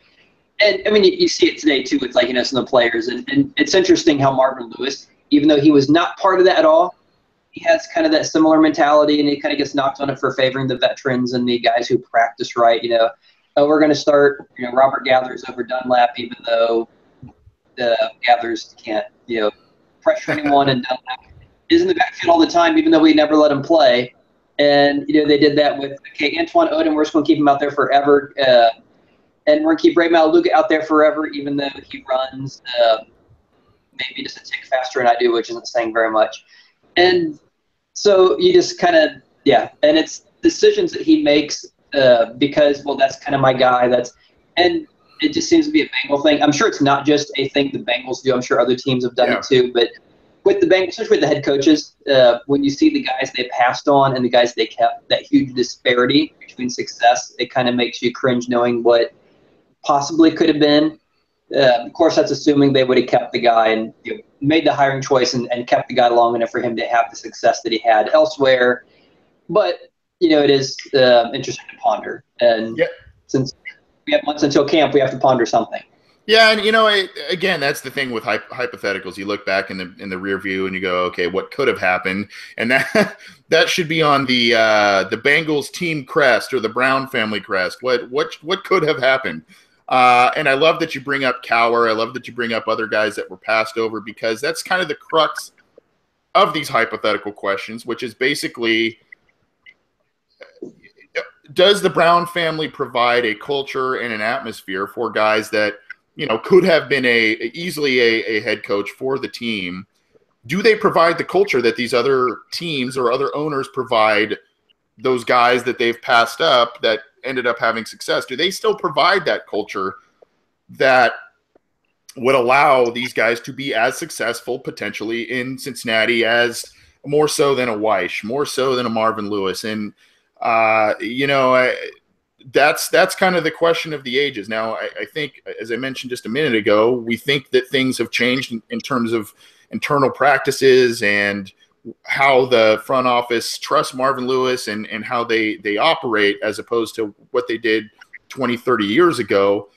And I mean, you see it today too with some of the players. And it's interesting how Marvin Lewis, even though he was not part of that at all, he has kind of that similar mentality, and he kind of gets knocked on it for favoring the veterans and the guys who practice right. We're going to start, Robert Gathers over Dunlap, even though the Gathers can't, pressure anyone, and Dunlap is in the backfield all the time, even though we never let him play. And they did that with Antoine Odin. We're just going to keep him out there forever, and we're going to keep Ray Maluga out there forever, even though he runs maybe just a tick faster than I do, which isn't saying very much. And so you just kind of, and it's decisions that he makes because, well, that's kind of my guy. And it just seems to be a Bengal thing. I'm sure it's not just a thing the Bengals do. I'm sure other teams have done it too. But with the Bengals, especially with the head coaches, when you see the guys they passed on and the guys they kept, that huge disparity between success, it kind of makes you cringe knowing what possibly could have been. Of course, that's assuming they would have kept the guy and made the hiring choice and kept the guy long enough for him to have the success that he had elsewhere. But, it is interesting to ponder. And since we have months until camp, we have to ponder something. Yeah, and again, that's the thing with hypotheticals. You look back in the rear view and you go, okay, what could have happened? And that should be on the Bengals team crest or the Brown family crest. What could have happened? And I love that you bring up Cowher. I love that you bring up other guys that were passed over, because that's kind of the crux of these hypothetical questions, which is basically, does the Brown family provide a culture and an atmosphere for guys that could have been easily a head coach for the team? Do they provide the culture that these other teams or other owners provide those guys that they've passed up that ended up having success? Do they still provide that culture that would allow these guys to be as successful potentially in Cincinnati as more so than a Weish, more so than a Marvin Lewis? And, that's kind of the question of the ages. Now, I think, as I mentioned just a minute ago, we think that things have changed in terms of internal practices and how the front office trusts Marvin Lewis and how they operate, as opposed to what they did 20, 30 years ago.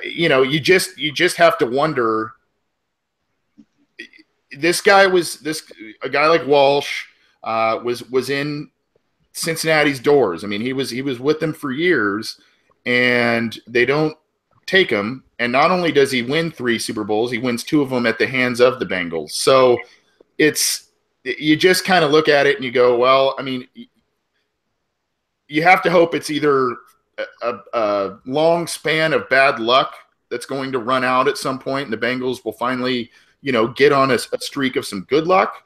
You just have to wonder. A guy like Walsh was in Cincinnati's doors. I mean, he was with them for years, and they don't take him. And not only does he win 3 Super Bowls, he wins 2 of them at the hands of the Bengals. So you just kind of look at it and you go, well, I mean, you have to hope it's either a long span of bad luck that's going to run out at some point, and the Bengals will finally, get on a streak of some good luck,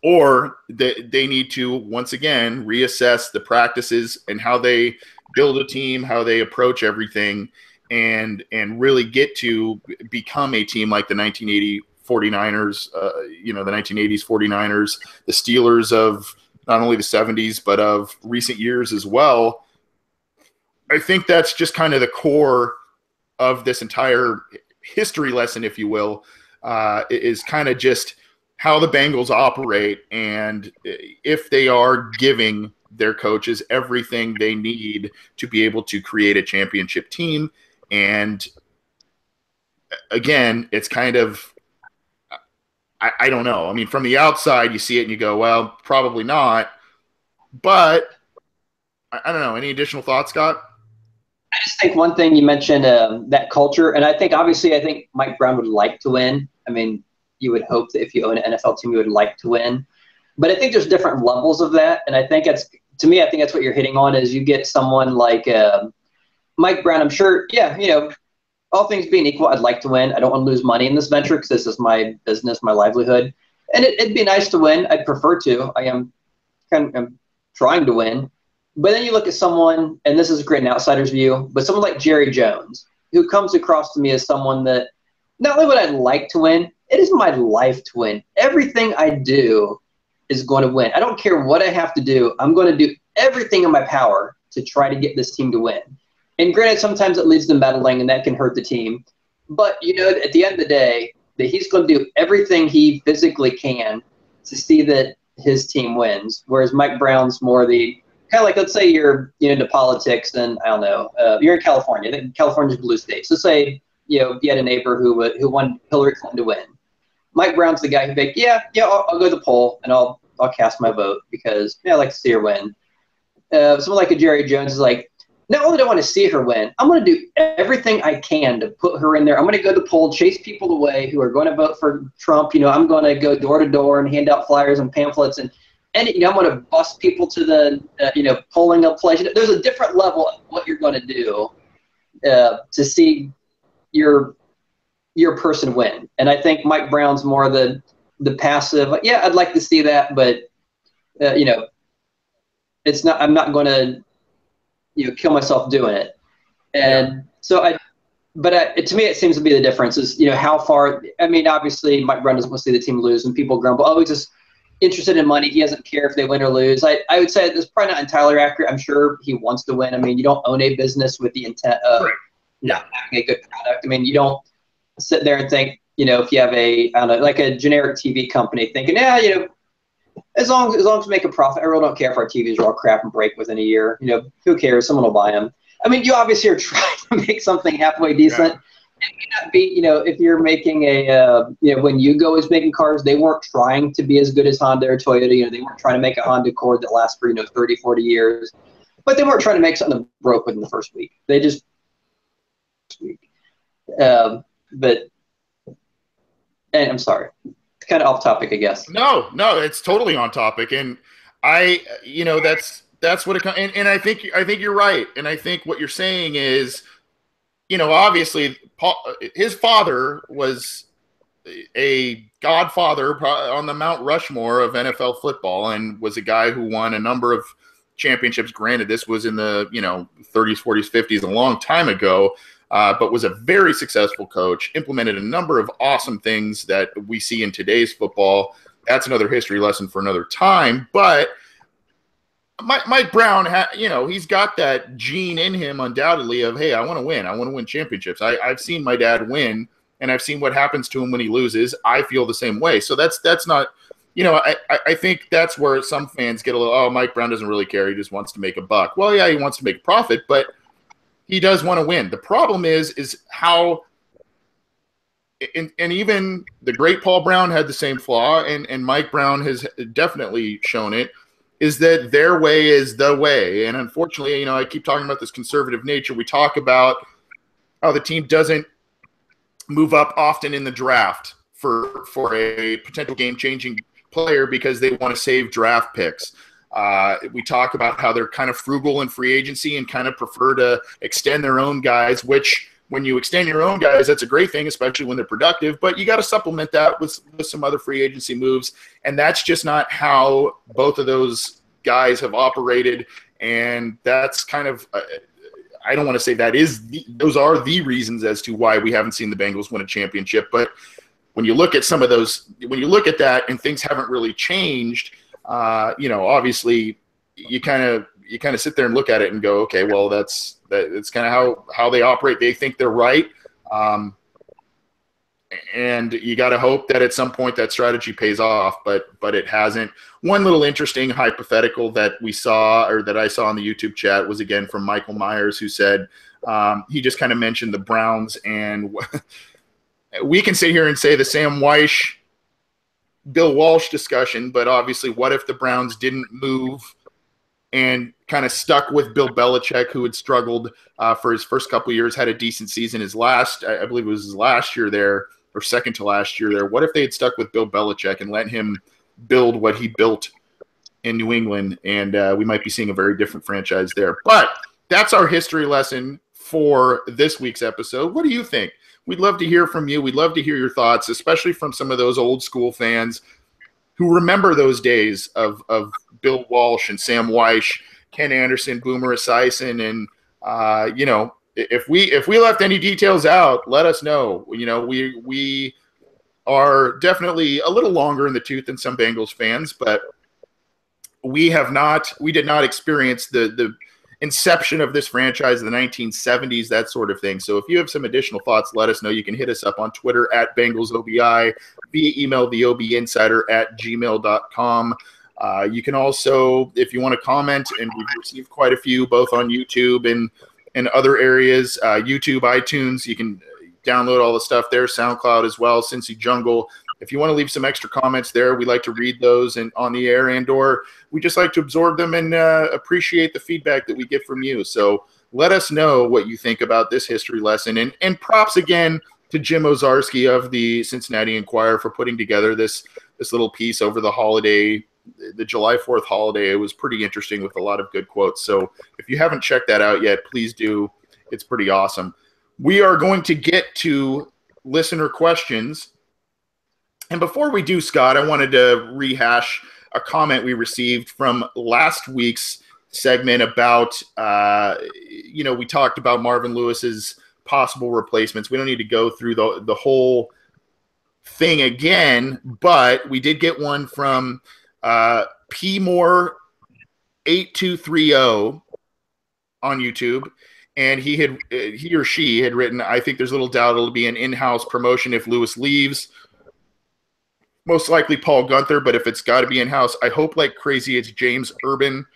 or they need to, once again, reassess the practices and how they build a team, how they approach everything, and really get to become a team like the 1980 49ers, the 1980s 49ers, the Steelers of not only the 70s, but of recent years as well. I think that's just kind of the core of this entire history lesson, if you will, is kind of just how the Bengals operate, and if they are giving their coaches everything they need to be able to create a championship team. And again, it's kind of, I don't know. I mean, from the outside, you see it and you go, well, probably not. But I don't know. Any additional thoughts, Scott? I just think one thing you mentioned, that culture, and I think Mike Brown would like to win. I mean, you would hope that if you own an NFL team, you would like to win. But I think there's different levels of that, and I think that's what you're hitting on is you get someone like Mike Brown. I'm sure, yeah, all things being equal, I'd like to win. I don't want to lose money in this venture because this is my business, my livelihood, and it'd be nice to win. I'd prefer to. I'm trying to win. But then you look at someone, and this is a great outsider's view, but someone like Jerry Jones, who comes across to me as someone that not only would I like to win, it is my life to win. Everything I do is going to win. I don't care what I have to do. I'm going to do everything in my power to try to get this team to win. And granted, sometimes it leads to meddling, and that can hurt the team. But, at the end of the day, that he's going to do everything he physically can to see that his team wins, whereas Mike Brown's more the kind of like, let's say you're into politics and I don't know, you're in California. California's a blue state. So say you had a neighbor who wanted Hillary Clinton to win. Mike Brown's the guy who'd be like, I'll go to the poll and I'll cast my vote because I like to see her win. Someone like a Jerry Jones is like, not only do I want to see her win, I'm going to do everything I can to put her in there. I'm going to go to the poll, chase people away who are going to vote for Trump. I'm going to go door to door and hand out flyers and pamphlets and I'm going to bus people to the polling place. There's a different level of what you're going to do to see your person win. And I think Mike Brown's more the passive. Yeah, I'd like to see that, but it's not. I'm not going to kill myself doing it. And so to me, it seems to be the difference is, how far, I mean, obviously Mike Brown doesn't want to see the team lose and people grumble, oh, he's just interested in money. He doesn't care if they win or lose. I would say that's probably not entirely accurate. I'm sure he wants to win. I mean, you don't own a business with the intent of not having a good product. I mean, you don't sit there and think, if you have like a generic TV company thinking, as long as we make a profit, I really don't care if our TVs are all crap and break within a year. Who cares? Someone will buy them. I mean, you obviously are trying to make something halfway decent. Yeah. It may not be, if you're making when Yugo was making cars, they weren't trying to be as good as Honda or Toyota. They weren't trying to make a Honda Accord that lasts for, 30, 40 years. But they weren't trying to make something that broke within the first week. They just but and I'm sorry. Kind of off topic, I guess. No, it's totally on topic, and that's what it comes. And I think you're right, and I think what you're saying is, obviously, his father was a godfather on the Mount Rushmore of NFL football, and was a guy who won a number of championships. Granted, this was in the 30s, 40s, 50s, a long time ago. But was a very successful coach, implemented a number of awesome things that we see in today's football. That's another history lesson for another time. But Mike Brown, he's got that gene in him undoubtedly of, hey, I want to win. I want to win championships. I've seen my dad win, and I've seen what happens to him when he loses. I feel the same way. So that's not, I think that's where some fans get a little, oh, Mike Brown doesn't really care. He just wants to make a buck. Well, yeah, he wants to make a profit, but he does want to win. The problem is how, and even the great Paul Brown had the same flaw, and Mike Brown has definitely shown it, is that their way is the way. And unfortunately, I keep talking about this conservative nature. We talk about how the team doesn't move up often in the draft for a potential game-changing player because they want to save draft picks. We talk about how they're kind of frugal in free agency and kind of prefer to extend their own guys, which when you extend your own guys, that's a great thing, especially when they're productive, but you got to supplement that with some other free agency moves. And that's just not how both of those guys have operated. And that's kind of, I don't want to say those are the reasons as to why we haven't seen the Bengals win a championship. But when you look at some of those, when you look at that and things haven't really changed, obviously you kind of sit there and look at it and go, okay, well, that's kind of how they operate. They think they're right. And you got to hope that at some point that strategy pays off, but it hasn't. One little interesting hypothetical that we saw, or that I saw on the YouTube chat, was again from Michael Myers, who said, he just kind of mentioned the Browns, and we can sit here and say the Sam Weish, Bill Walsh discussion, but obviously what if the Browns didn't move and kind of stuck with Bill Belichick, who had struggled for his first couple of years, had a decent season. His last, I believe it was his last year there, or second to last year there. What if they had stuck with Bill Belichick and let him build what he built in New England? And we might be seeing a very different franchise there. But that's our history lesson for this week's episode. What do you think? We'd love to hear from you. We'd love to hear your thoughts, especially from some of those old school fans who remember those days of Bill Walsh and Sam Weish, Ken Anderson, Boomer Esiason, and you know, if we left any details out, let us know. You know, we are definitely a little longer in the tooth than some Bengals fans, but we did not experience the inception of this franchise in the 1970s, that sort of thing. So if you have some additional thoughts, let us know. You can hit us up on Twitter at BengalsOBI, via email, theobinsider@gmail.com. You can also, if you want to comment, and we've received quite a few, both on YouTube and other areas, YouTube, iTunes, you can download all the stuff there, SoundCloud as well, Cincy Jungle. If you want to leave some extra comments there, we like to read those and on the air, and/or we just like to absorb them and appreciate the feedback that we get from you. So let us know what you think about this history lesson. And props again to Jim Ozarski of the Cincinnati Enquirer for putting together this little piece over the holiday, the July 4th holiday. It was pretty interesting with a lot of good quotes. So if you haven't checked that out yet, please do. It's pretty awesome. We are going to get to listener questions. And before we do, Scott, I wanted to rehash a comment we received from last week's segment about, you know, we talked about Marvin Lewis's possible replacements. We don't need to go through the whole thing again, but we did get one from PMore8230 on YouTube. And he or she had written, I think there's little doubt it'll be an in-house promotion if Lewis leaves. Most likely Paul Gunther, but if it's got to be in-house, I hope like crazy it's James Urban.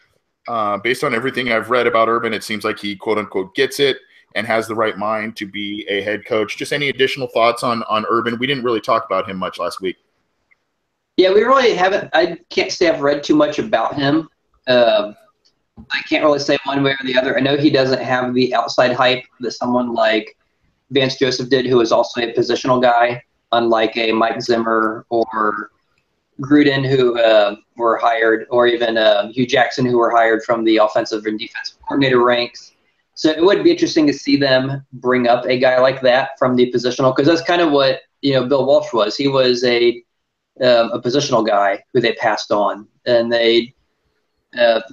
Based on everything I've read about Urban, it seems like he quote-unquote gets it and has the right mind to be a head coach. Just any additional thoughts on Urban? We didn't really talk about him much last week. Yeah, we really haven't. I can't say I've read too much about him. I can't really say one way or the other. I know he doesn't have the outside hype that someone like Vance Joseph did, who is also a positional guy, unlike a Mike Zimmer or Gruden, who were hired, or even Hugh Jackson, who were hired from the offensive and defensive coordinator ranks. So it would be interesting to see them bring up a guy like that from the positional, because that's kind of what, you know, Bill Walsh was. He was a positional guy who they passed on, and they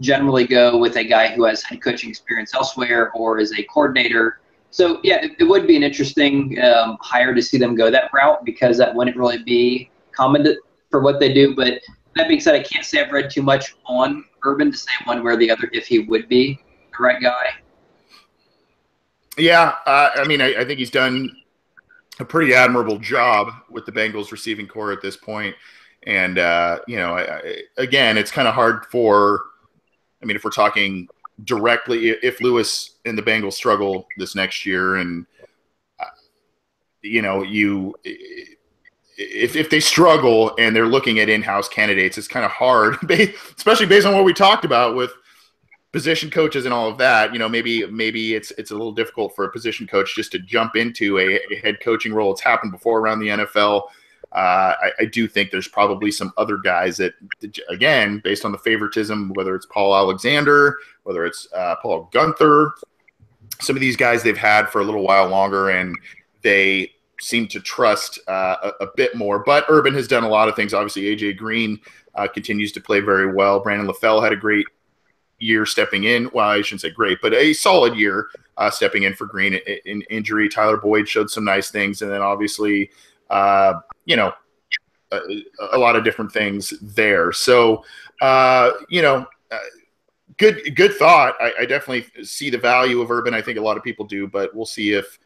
generally go with a guy who has head coaching experience elsewhere or is a coordinator. So, yeah, it would be an interesting hire to see them go that route, because that wouldn't really be common for what they do. But that being said, I can't say I've read too much on Urban to say one way or the other if he would be the right guy. Yeah, I mean, I think he's done a pretty admirable job with the Bengals receiving core at this point. And, you know, again, it's kind of hard for, I mean, if we're talking directly, if Lewis and the Bengals struggle this next year, and, you know, if they struggle and they're looking at in-house candidates, it's kind of hard, especially based on what we talked about with position coaches and all of that. You know, maybe it's a little difficult for a position coach just to jump into a head coaching role. It's happened before around the NFL. I do think there's probably some other guys that, again, based on the favoritism, whether it's Paul Alexander, whether it's Paul Gunther, some of these guys they've had for a little while longer, and they seem to trust a bit more. But Urban has done a lot of things. Obviously, A.J. Green continues to play very well. Brandon LaFell had a great year stepping in. Well, I shouldn't say great, but a solid year stepping in for Green in injury. Tyler Boyd showed some nice things. And then obviously, you know, a lot of different things there. So, you know, good thought. I definitely see the value of Urban. I think a lot of people do, but we'll see if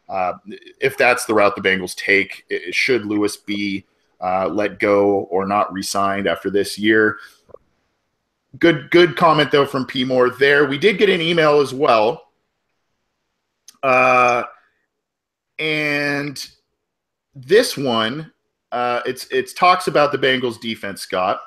that's the route the Bengals take. Should Lewis be let go or not re-signed after this year? Good comment, though, from P. Moore there. We did get an email as well. And this one, it's talks about the Bengals defense, Scott.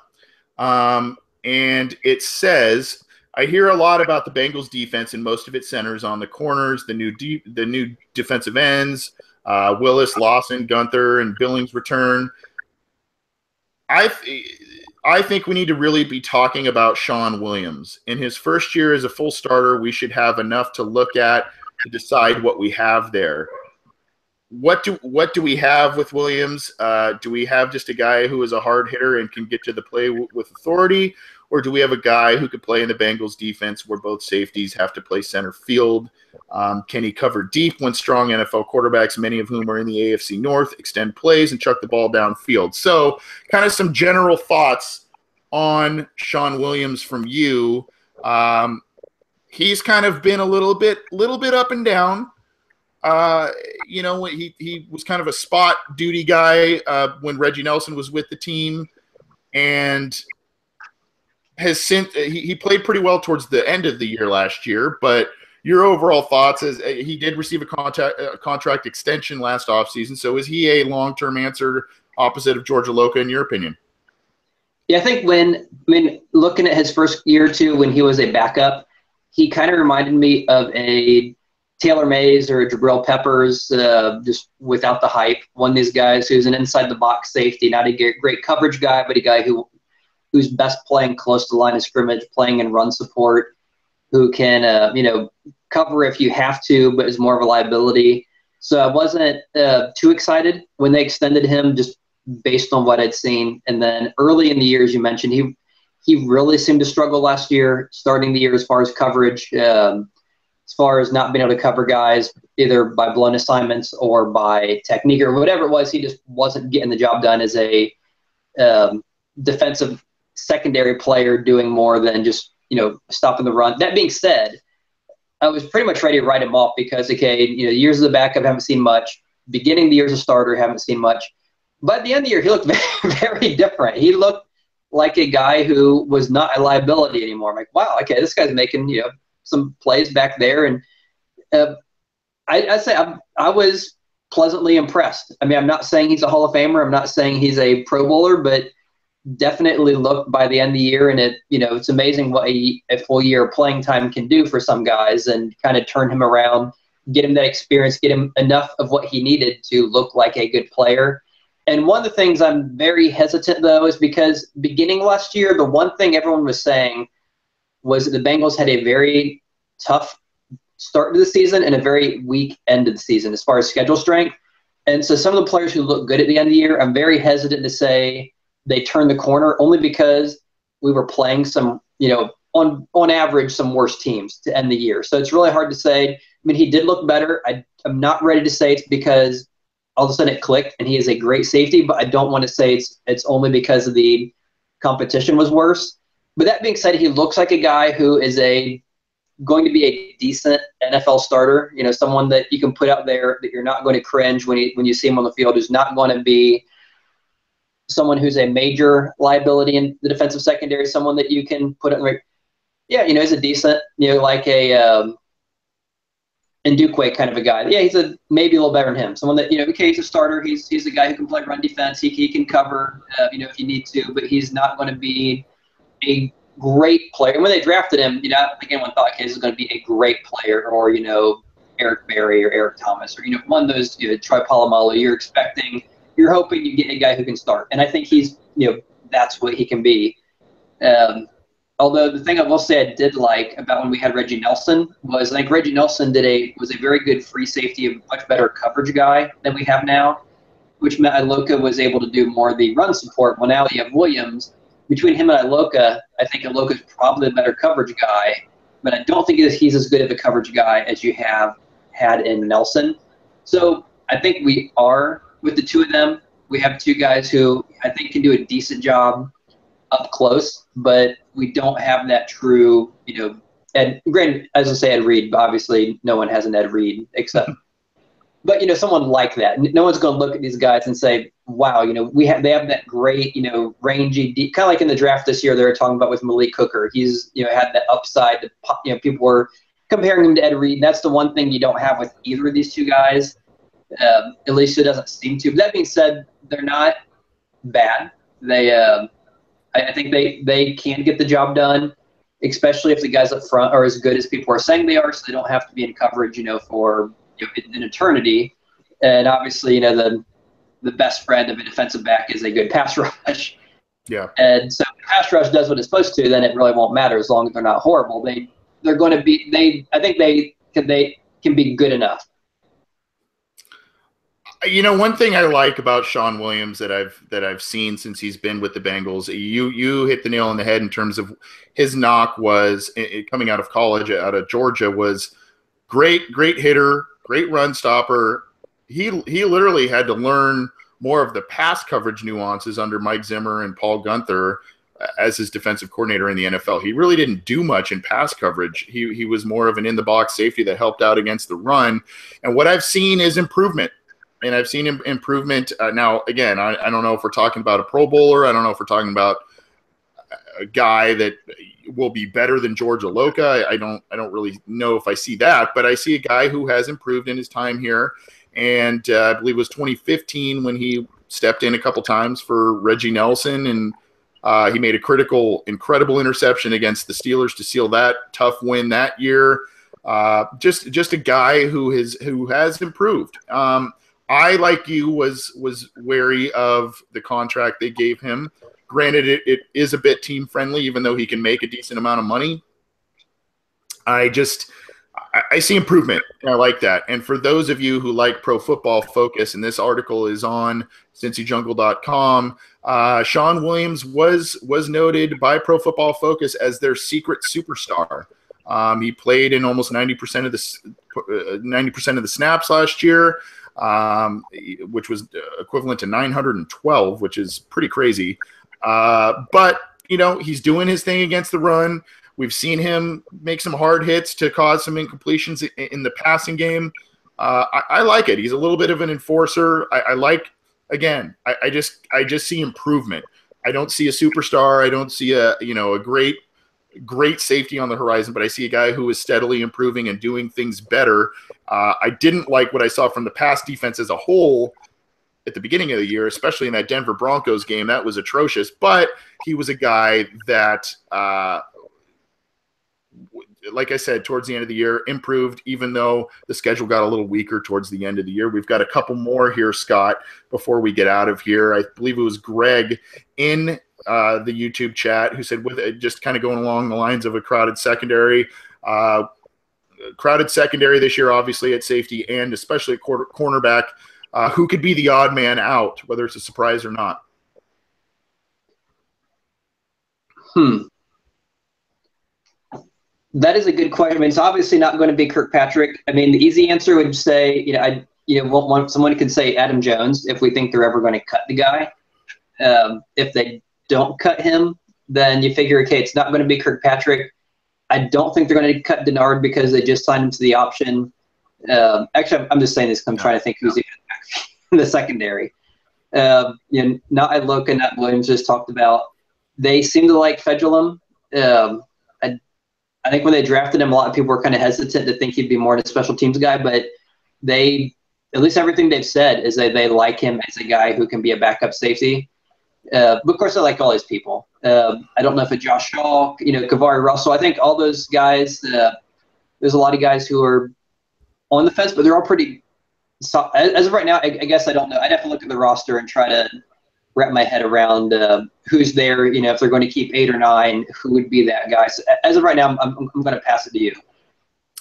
And it says, I hear a lot about the Bengals defense, and most of it centers on the corners, the new defensive ends, Willis, Lawson, Gunther, and Billings return. I think we need to really be talking about Sean Williams. In his first year as a full starter, we should have enough to look at to decide what we have there. What do we have with Williams? Do we have just a guy who is a hard hitter and can get to the play with authority, or do we have a guy who could play in the Bengals defense where both safeties have to play center field? Can he cover deep when strong NFL quarterbacks, many of whom are in the AFC North, extend plays and chuck the ball downfield? So kind of some general thoughts on Sean Williams from you. He's kind of been a little bit up and down. He was kind of a spot duty guy when Reggie Nelson was with the team, and has since he played pretty well towards the end of the year last year. But your overall thoughts is he did receive a contract extension last offseason. So is he a long-term answer opposite of George Aloka in your opinion? Yeah, I think when looking at his first year or two when he was a backup, he kind of reminded me of a Taylor Mays or Jabril Peppers, just without the hype. One of these guys who's an inside-the-box safety, not a great coverage guy, but a guy who's best playing close to the line of scrimmage, playing in run support, who can cover if you have to, but is more of a liability. So I wasn't too excited when they extended him, just based on what I'd seen. And then early in the year, as you mentioned, he really seemed to struggle last year, starting the year as far as coverage. As far as not being able to cover guys either by blown assignments or by technique or whatever it was, he just wasn't getting the job done as a defensive secondary player, doing more than just stopping the run. That being said, I was pretty much ready to write him off because years of the backup, haven't seen much. Beginning the year as a starter, haven't seen much. But at the end of the year, he looked very, very different. He looked like a guy who was not a liability anymore. I'm like, wow, okay, this guy's making some plays back there, and I say I was pleasantly impressed. I mean, I'm not saying he's a Hall of Famer. I'm not saying he's a Pro Bowler, but definitely looked by the end of the year, and it's amazing what a full year of playing time can do for some guys, and kind of turn him around, get him that experience, get him enough of what he needed to look like a good player. And one of the things I'm very hesitant, though, is because beginning last year, the one thing everyone was saying was that the Bengals had a very tough start to the season and a very weak end of the season as far as schedule strength. And so some of the players who look good at the end of the year, I'm very hesitant to say they turned the corner, only because we were playing some, on average, some worse teams to end the year. So it's really hard to say. I mean, he did look better. I'm not ready to say it's because all of a sudden it clicked and he is a great safety, but I don't want to say it's only because of the competition was worse. But that being said, he looks like a guy who is going to be a decent NFL starter. Someone that you can put out there that you're not going to cringe when you see him on the field. Who's not going to be someone who's a major liability in the defensive secondary. Someone that you can put in. He's a decent, like a Ndukwe kind of a guy. Yeah, he's maybe a little better than him. Someone that okay, he's a starter. He's a guy who can play run defense. He can cover, if you need to, but he's not going to be a great player. And when they drafted him, I don't think anyone thought, okay, this is going to be a great player, or Eric Berry or Eric Thomas, or one of those Troy Polamalu. You're hoping you get a guy who can start, and I think he's that's what he can be. Although the thing I will say I did like about when we had Reggie Nelson was I think Reggie Nelson was a very good free safety, a much better coverage guy than we have now, which meant Aloka was able to do more of the run support. Well, now you have Williams. Between him and Aloka, I think Aloka's probably a better coverage guy, but I don't think he's as good of a coverage guy as you have had in Nelson. So I think we are, with the two of them, we have two guys who I think can do a decent job up close, but we don't have that true, Ed, granted, as I say, Ed Reed, but obviously no one has an Ed Reed except, but someone like that. No one's going to look at these guys and say, wow, they have that great, rangy, deep, kind of like in the draft this year they were talking about with Malik Hooker. He's, had that upside. People were comparing him to Ed Reed. That's the one thing you don't have with either of these two guys. At least it doesn't seem to. But that being said, they're not bad. I think they can get the job done. especially if the guys up front are as good as people are saying they are, so they don't have to be in coverage, for an eternity. And obviously, the best friend of a defensive back is a good pass rush. Yeah. And so if the pass rush does what it's supposed to, then it really won't matter as long as they're not horrible. They're going to be. I think they can be good enough. One thing I like about Sean Williams that I've seen since he's been with the Bengals, you hit the nail on the head in terms of his knock was coming out of college, out of Georgia, was great hitter, great run stopper. He literally had to learn more of the pass coverage nuances under Mike Zimmer and Paul Gunther as his defensive coordinator in the NFL. He really didn't do much in pass coverage. He was more of an in-the-box safety that helped out against the run. And what I've seen is improvement. And I've seen improvement. Now, again, I don't know if we're talking about a Pro Bowler. I don't know if we're talking about a guy that will be better than George Aloka. I don't really know if I see that, but I see a guy who has improved in his time here. And I believe it was 2015 when he stepped in a couple times for Reggie Nelson, and he made a incredible interception against the Steelers to seal that tough win that year. Just a guy who has improved. I, like you, was wary of the contract they gave him. Granted, it is a bit team friendly, even though he can make a decent amount of money. I see improvement, and I like that. And for those of you who like Pro Football Focus, and this article is on CincyJungle.com, Sean Williams was noted by Pro Football Focus as their secret superstar. He played in almost 90% of the snaps last year. Which was equivalent to 912, which is pretty crazy. But, he's doing his thing against the run. We've seen him make some hard hits to cause some incompletions in the passing game. I like it. He's a little bit of an enforcer. I just see improvement. I don't see a superstar. I don't see a great safety on the horizon, but I see a guy who is steadily improving and doing things better. I didn't like what I saw from the pass defense as a whole at the beginning of the year, especially in that Denver Broncos game. That was atrocious, but he was a guy that, like I said, towards the end of the year, improved, even though the schedule got a little weaker towards the end of the year. We've got a couple more here, Scott, before we get out of here. I believe it was Greg in the YouTube chat who said, with just kind of going along the lines of a crowded secondary this year, obviously at safety and especially at cornerback, who could be the odd man out, whether it's a surprise or not? That is a good question. I mean, it's obviously not going to be Kirkpatrick. I mean, the easy answer would say, someone could say Adam Jones if we think they're ever going to cut the guy. If they don't cut him, then you figure, okay, it's not going to be Kirkpatrick. I don't think they're going to cut Denard because they just signed him to the option. Actually, I'm just saying this because I'm trying to think who's in the secondary. Not Iloka, not Williams just talked about. They seem to like Fedulum. I think when they drafted him, a lot of people were kind of hesitant to think he'd be more of a special teams guy, but at least everything they've said is that they like him as a guy who can be a backup safety. But of course, I like all these people. I don't know if it's Josh Shaw, Kavari Russell. I think all those guys, there's a lot of guys who are on the fence, but they're all pretty – as of right now, I guess I don't know. I'd have to look at the roster and try to wrap my head around who's there. If they're going to keep 8 or 9, who would be that guy. So as of right now, I'm going to pass it to you.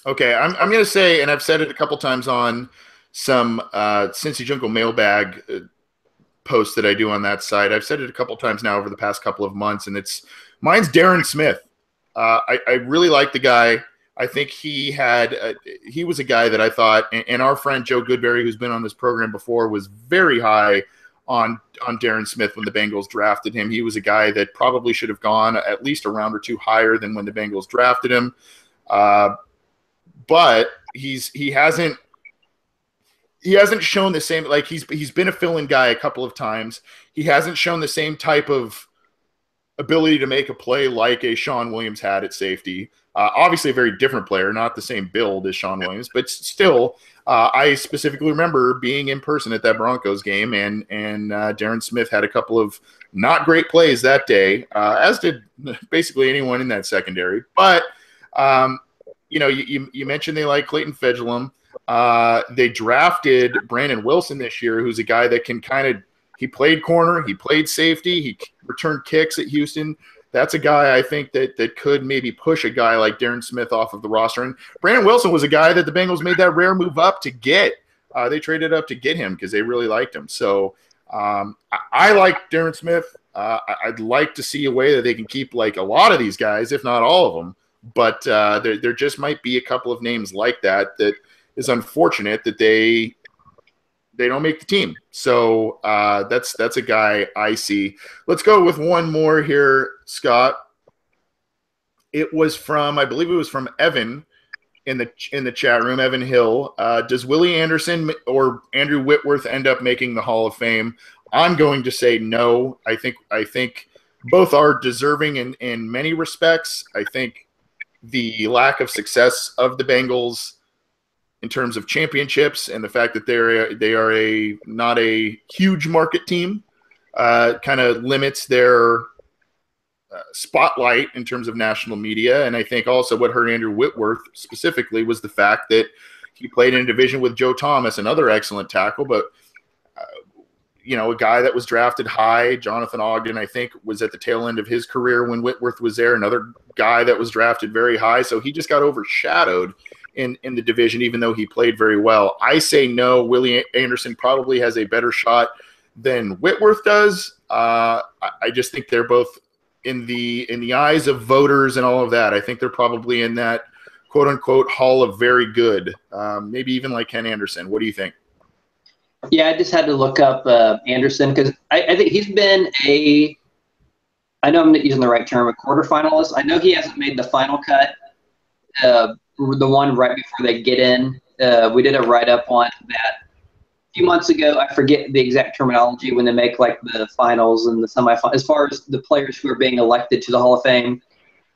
Okay, I'm going to say, and I've said it a couple times on some Cincy Jungle mailbag posts that I do on that site. I've said it a couple times now over the past couple of months, and mine's Darren Smith. I really like the guy. I think he was a guy that I thought, and our friend Joe Goodberry, who's been on this program before, was very high on Darren Smith when the Bengals drafted him. He was a guy that probably should have gone at least a round or two higher than when the Bengals drafted him. But he hasn't shown the same, like he's been a fill-in guy a couple of times. He hasn't shown the same type of ability to make a play like a Sean Williams had at safety. Obviously, a very different player, not the same build as Sean Williams, but still, I specifically remember being in person at that Broncos game, and Darren Smith had a couple of not great plays that day, as did basically anyone in that secondary. But you mentioned they like Clayton Fedulum. They drafted Brandon Wilson this year, who's a guy that can he played corner, he played safety, he returned kicks at Houston. That's a guy I think that could maybe push a guy like Darren Smith off of the roster. And Brandon Wilson was a guy that the Bengals made that rare move up to get. They traded up to get him because they really liked him. So I like Darren Smith. I'd like to see a way that they can keep like a lot of these guys, if not all of them. But there just might be a couple of names like that is unfortunate that they don't make the team. So that's a guy I see. Let's go with one more here, Scott. I believe it was from Evan in the chat room, Evan Hill. Does Willie Anderson or Andrew Whitworth end up making the Hall of Fame? I'm going to say no. I think both are deserving in many respects. I think the lack of success of the Bengals in terms of championships and the fact that they are not a huge market team kind of limits their spotlight in terms of national media. And I think also what hurt Andrew Whitworth specifically was the fact that he played in a division with Joe Thomas, another excellent tackle, but a guy that was drafted high. Jonathan Ogden, I think, was at the tail end of his career when Whitworth was there, another guy that was drafted very high. So he just got overshadowed in the division, even though he played very well. I say no. Willie Anderson probably has a better shot than Whitworth does. I just think they're both in the eyes of voters and all of that. I think they're probably in that quote unquote hall of very good, maybe even like Ken Anderson. What do you think? Yeah, I just had to look up Anderson because I think he's been I know I'm not using the right term, a quarterfinalist. I know he hasn't made the final cut. The one right before they get in. We did a write-up on that a few months ago. I forget the exact terminology when they make like the finals and the semifinals. As far as the players who are being elected to the Hall of Fame,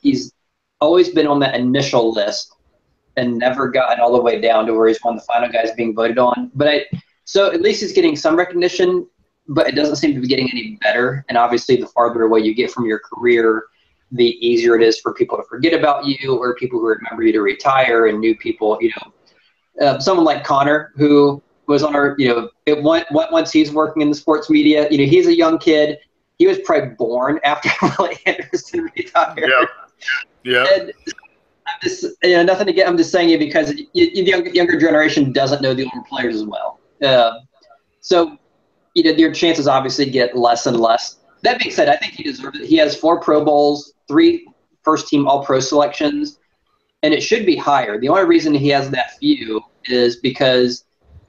he's always been on that initial list and never gotten all the way down to where he's one of the final guys being voted on. So at least he's getting some recognition, but it doesn't seem to be getting any better. And obviously the farther away you get from your career, the easier it is for people to forget about you or people who remember you to retire and new people, someone like Connor, who was on our, once he's working in the sports media, he's a young kid. He was probably born after Willie Anderson retired. Yeah. And I'm just, nothing to get, I'm just saying it because the younger generation doesn't know the older players as well. So, your chances obviously get less and less. That being said, I think he deserves it. He has 4 Pro Bowls, 3 first-team All-Pro selections, and it should be higher. The only reason he has that few is because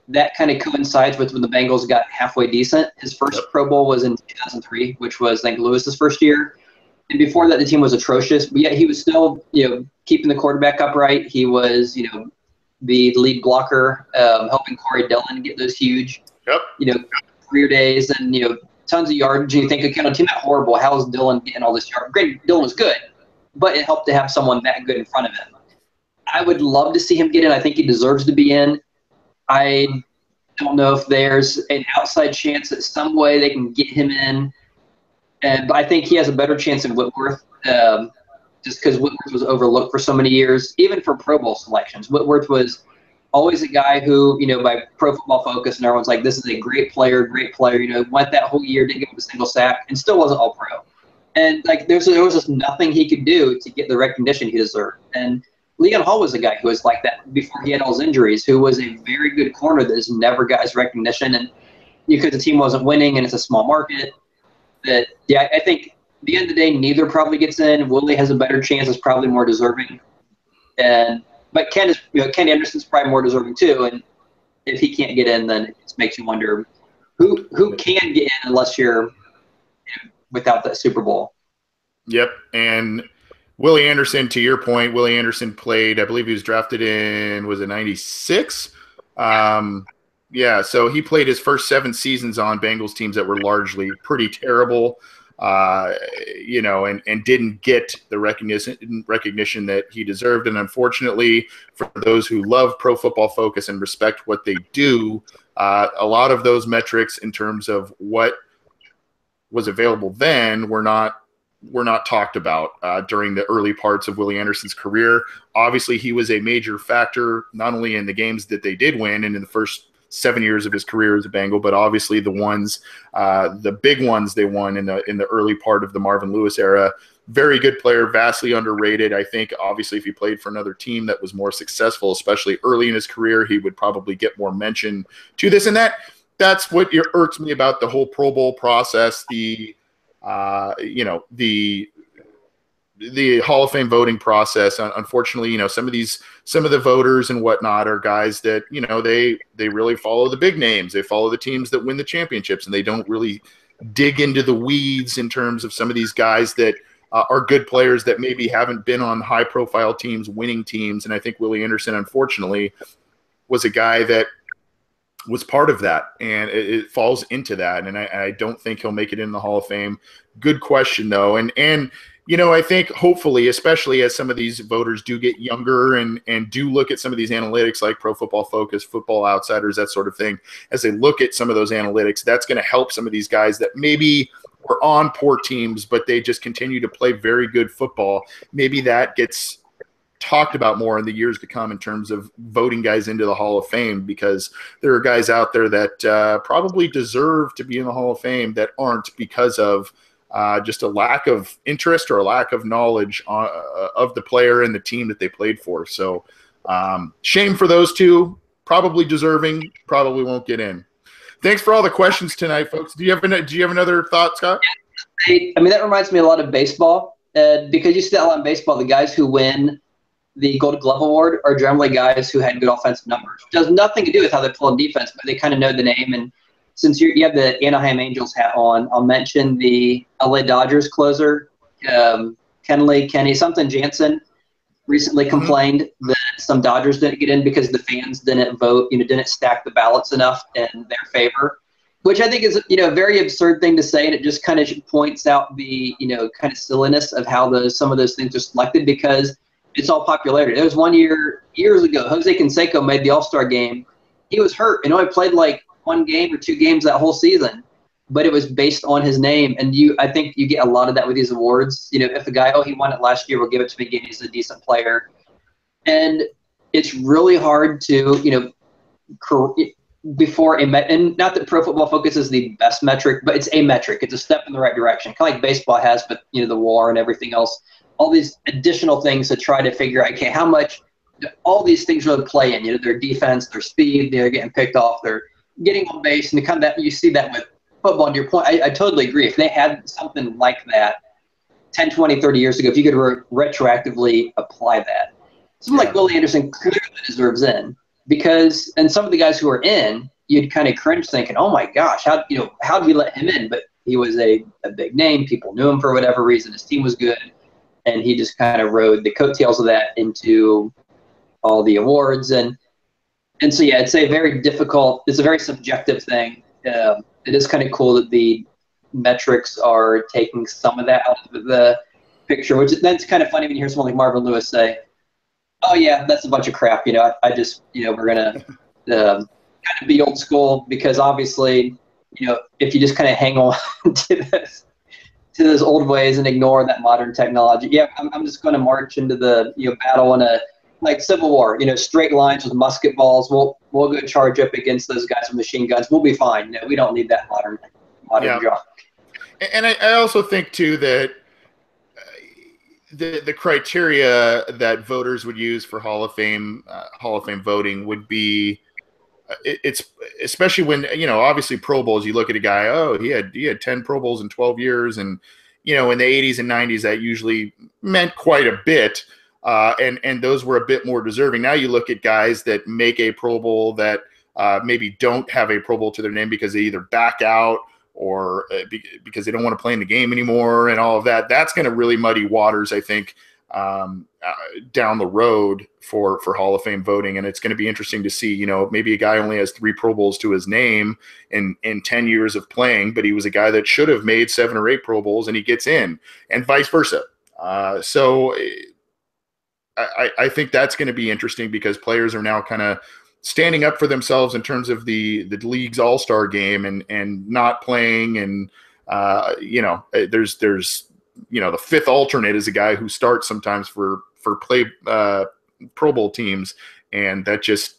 that kind of coincides with when the Bengals got halfway decent. His first Pro Bowl was in 2003, which was, I think, Lewis's first year. And before that, the team was atrocious. But yet he was still, keeping the quarterback upright. He was, the lead blocker, helping Corey Dillon get those huge, career days and, tons of yardage. And you think, okay, on a team that horrible, how is Dillon getting all this yardage? Great, Dillon was good, but it helped to have someone that good in front of him. I would love to see him get in. I think he deserves to be in. I don't know if there's an outside chance that some way they can get him in. But I think he has a better chance than Whitworth, just because Whitworth was overlooked for so many years, even for Pro Bowl selections. Whitworth was always a guy who, by Pro Football Focus and everyone's like, this is a great player, went that whole year, didn't get a single sack, and still wasn't All-Pro. And there was just nothing he could do to get the recognition he deserved. And Leon Hall was a guy who was like that before he had all his injuries, who was a very good corner that just never got his recognition. And because the team wasn't winning and it's a small market, I think at the end of the day, neither probably gets in. Willie has a better chance, is probably more deserving. But Ken Anderson's probably more deserving too. And if he can't get in, then it just makes you wonder who can get in unless you're without that Super Bowl. Yep. And Willie Anderson, to your point, Willie Anderson played, I believe he was drafted in, was it 96? Yeah, so he played his first 7 seasons on Bengals teams that were largely pretty terrible. and didn't get the recognition that he deserved. And unfortunately, for those who love Pro Football Focus and respect what they do, a lot of those metrics in terms of what was available then were not talked about during the early parts of Willie Anderson's career. Obviously, he was a major factor, not only in the games that they did win and in the first 7 years of his career as a Bengal, but obviously the big ones they won in the early part of the Marvin Lewis era. Very good player, vastly underrated. I think obviously if he played for another team that was more successful, especially early in his career, he would probably get more mention to this. And that's what irks me about the whole Pro Bowl process, the Hall of Fame voting process. Unfortunately, some of the voters and whatnot are guys that, they really follow the big names. They follow the teams that win the championships, and they don't really dig into the weeds in terms of some of these guys that are good players that maybe haven't been on high profile teams, winning teams. And I think Willie Anderson, unfortunately, was a guy that was part of that, and it falls into that. And I don't think he'll make it in the Hall of Fame. Good question, though. And I think hopefully, especially as some of these voters do get younger and do look at some of these analytics like Pro Football Focus, Football Outsiders, that sort of thing, as they look at some of those analytics, that's going to help some of these guys that maybe were on poor teams, but they just continue to play very good football. Maybe that gets talked about more in the years to come in terms of voting guys into the Hall of Fame, because there are guys out there that probably deserve to be in the Hall of Fame that aren't because of just a lack of interest or a lack of knowledge of the player and the team that they played for. So shame for those two. Probably deserving, probably won't get in. Thanks for all the questions tonight, folks. Do you have another thought, Scott? I mean, that reminds me a lot of baseball, because you see that a lot in baseball. The guys who win the Gold Glove Award are generally guys who had good offensive numbers, which has nothing to do with how they play on defense, but they kind of know the name. And since you have the Anaheim Angels hat on, I'll mention the LA Dodgers closer, Kenny Jansen, recently complained that some Dodgers didn't get in because the fans didn't vote, didn't stack the ballots enough in their favor, which I think is a very absurd thing to say, and it just kind of points out the kind of silliness of how some of those things are selected, because it's all popularity. There was one year, years ago, Jose Canseco made the All-Star game. He was hurt and only played like one game or two games that whole season, but it was based on his name. And I think you get a lot of that with these awards. If the guy, he won it last year, we'll give it to McGinn, he's a decent player. And it's really hard to, before and not that Pro Football Focus is the best metric, but it's a metric. It's a step in the right direction, kind of like baseball has, but the WAR and everything else, all these additional things to try to figure out, okay, how much all these things really play in, their defense, their speed, they're getting picked off, they're getting on base, and kind of that, you see that with football. And your point, I totally agree. If they had something like that 10, 20, 30 years ago, if you could retroactively apply that, someone like Willie Anderson clearly deserves in, because, and some of the guys who are in, you'd kind of cringe thinking, oh my gosh, how did we let him in? But he was a big name. People knew him for whatever reason. His team was good, and he just kind of rode the coattails of that into all the awards. And so, yeah, it's a very subjective thing. It is kind of cool that the metrics are taking some of that out of the picture, which that's kind of funny when you hear someone like Marvin Lewis say, oh yeah, that's a bunch of crap. I just, we're going to kind of be old school, because obviously, if you just kind of hang on to those old ways and ignore that modern technology, yeah, I'm just going to march into the battle in a like Civil War, straight lines with musket balls. We'll go charge up against those guys with machine guns. We'll be fine. We don't need that modern junk. And I also think too that the criteria that voters would use for Hall of Fame voting would be, it's especially when obviously Pro Bowls, you look at a guy, he had 10 Pro Bowls in 12 years, and in the 80s and 90s that usually meant quite a bit, and those were a bit more deserving. Now you look at guys that make a Pro Bowl that maybe don't have a Pro Bowl to their name because they either back out or because they don't want to play in the game anymore and all of that. That's going to really muddy waters, I think, down the road for Hall of Fame voting. And it's going to be interesting to see, maybe a guy only has 3 Pro Bowls to his name in 10 years of playing, but he was a guy that should have made 7 or 8 Pro Bowls and he gets in, and vice versa. So I think that's going to be interesting because players are now kind of standing up for themselves in terms of the league's all-star game and not playing. And, there's the 5th alternate is a guy who starts sometimes for Pro Bowl teams. And that just,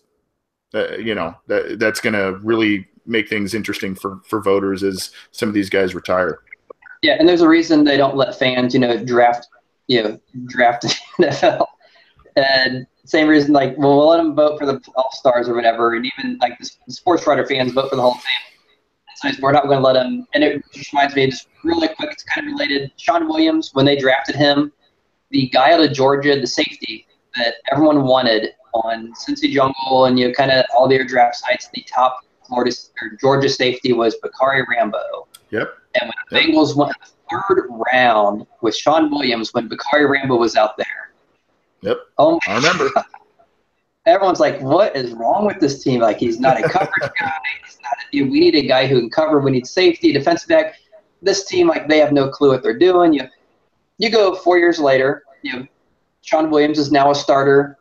that's going to really make things interesting for voters as some of these guys retire. Yeah. And there's a reason they don't let fans, draft NFL. And same reason, like, we'll let them vote for the All-Stars or whatever, and even, like, the sports writer fans vote for the Hall of Fame. So we're not going to let them. And it just reminds me, just really quick, it's kind of related. Sean Williams, when they drafted him, the guy out of Georgia, the safety that everyone wanted on Cincy Jungle and, kind of all their draft sites, the top Georgia safety was Bakari Rambo. Yep. And when the Bengals went in the 3rd round with Sean Williams, when Bakari Rambo was out there, yep. Oh, I remember. Everyone's like, "What is wrong with this team? Like, he's not a coverage guy. We need a guy who can cover. We need safety, defensive back." This team, like, they have no clue what they're doing. You go 4 years later. Sean Williams is now a starter.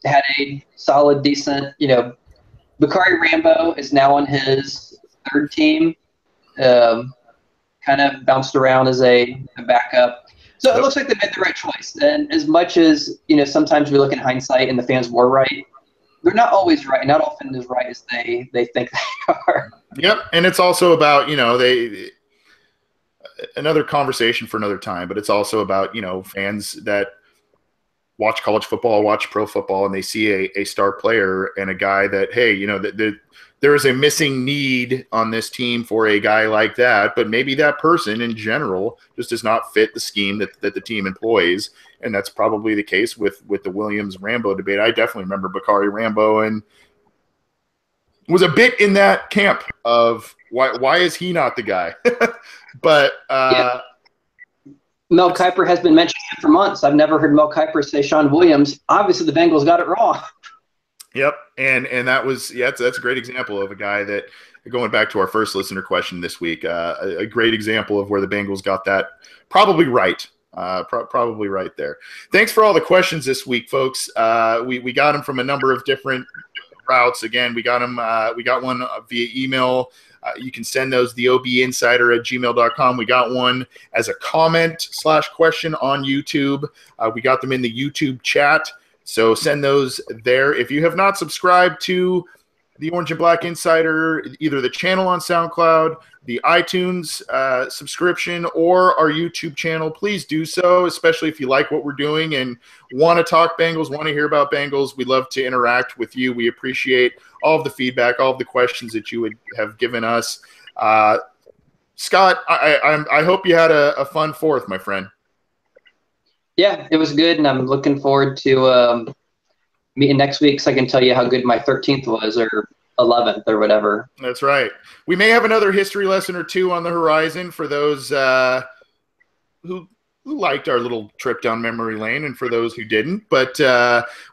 Had a solid, decent. Bakari Rambo is now on his 3rd team. Kind of bounced around as a backup. So it looks like they made the right choice. And as much as, sometimes we look in hindsight and the fans were right, they're not always right. Not often as right as they think they are. Yep. And it's also about, another conversation for another time, but it's also about, fans that watch college football, watch pro football, and they see a star player and a guy that, hey, there is a missing need on this team for a guy like that, but maybe that person in general just does not fit the scheme that the team employs. And that's probably the case with the Williams-Rambo debate. I definitely remember Bakari Rambo and was a bit in that camp of why is he not the guy? But yeah. Mel Kiper has been mentioning it for months. I've never heard Mel Kiper say Sean Williams. Obviously, the Bengals got it wrong. Yep, and that was that's a great example of a guy that, going back to our first listener question this week, a great example of where the Bengals got that probably right. Probably right there. Thanks for all the questions this week, folks. We got them from a number of different routes. Again, we got them. We got one via email. You can send those theobinsider@gmail.com. We got one as a comment/question on YouTube. We got them in the YouTube chat. So send those there. If you have not subscribed to the Orange and Black Insider, either the channel on SoundCloud, the iTunes subscription, or our YouTube channel, please do so, especially if you like what we're doing and want to talk Bengals, want to hear about Bengals. We'd love to interact with you. We appreciate all of the feedback, all of the questions that you would have given us. Scott, I hope you had a fun 4th, my friend. Yeah, it was good, and I'm looking forward to meeting next week so I can tell you how good my 13th was, or 11th, or whatever. That's right. We may have another history lesson or 2 on the horizon for those who liked our little trip down memory lane, and for those who didn't. But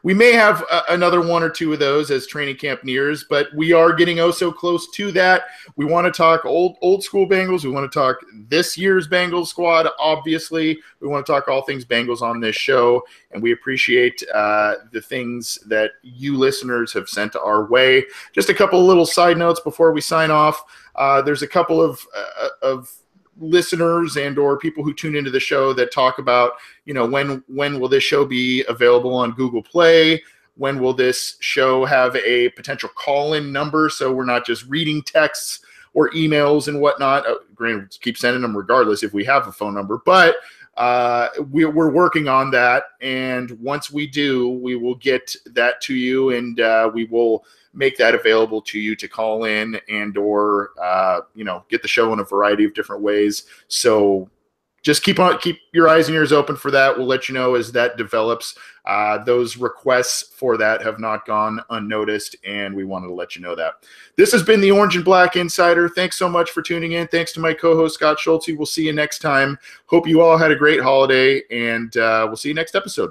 we may have another 1 or 2 of those as training camp nears. But we are getting so close to that. We want to talk old school Bengals. We want to talk this year's Bengals squad. Obviously, we want to talk all things Bengals on this show, and we appreciate the things that you listeners have sent our way. Just a couple of little side notes before we sign off. There's a couple of listeners and or people who tune into the show that talk about, when will this show be available on Google Play? When will this show have a potential call-in number so we're not just reading texts or emails and whatnot? Granted, keep sending them regardless if we have a phone number, but we're working on that. And once we do, we will get that to you, and we will make that available to you to call in and or get the show in a variety of different ways. So just keep your eyes and ears open for that. We'll let you know as that develops. Those requests for that have not gone unnoticed, and we wanted to let you know that. This has been the Orange and Black Insider. Thanks so much for tuning in. Thanks to my co-host, Scott Schulte. We'll see you next time. Hope you all had a great holiday, and we'll see you next episode.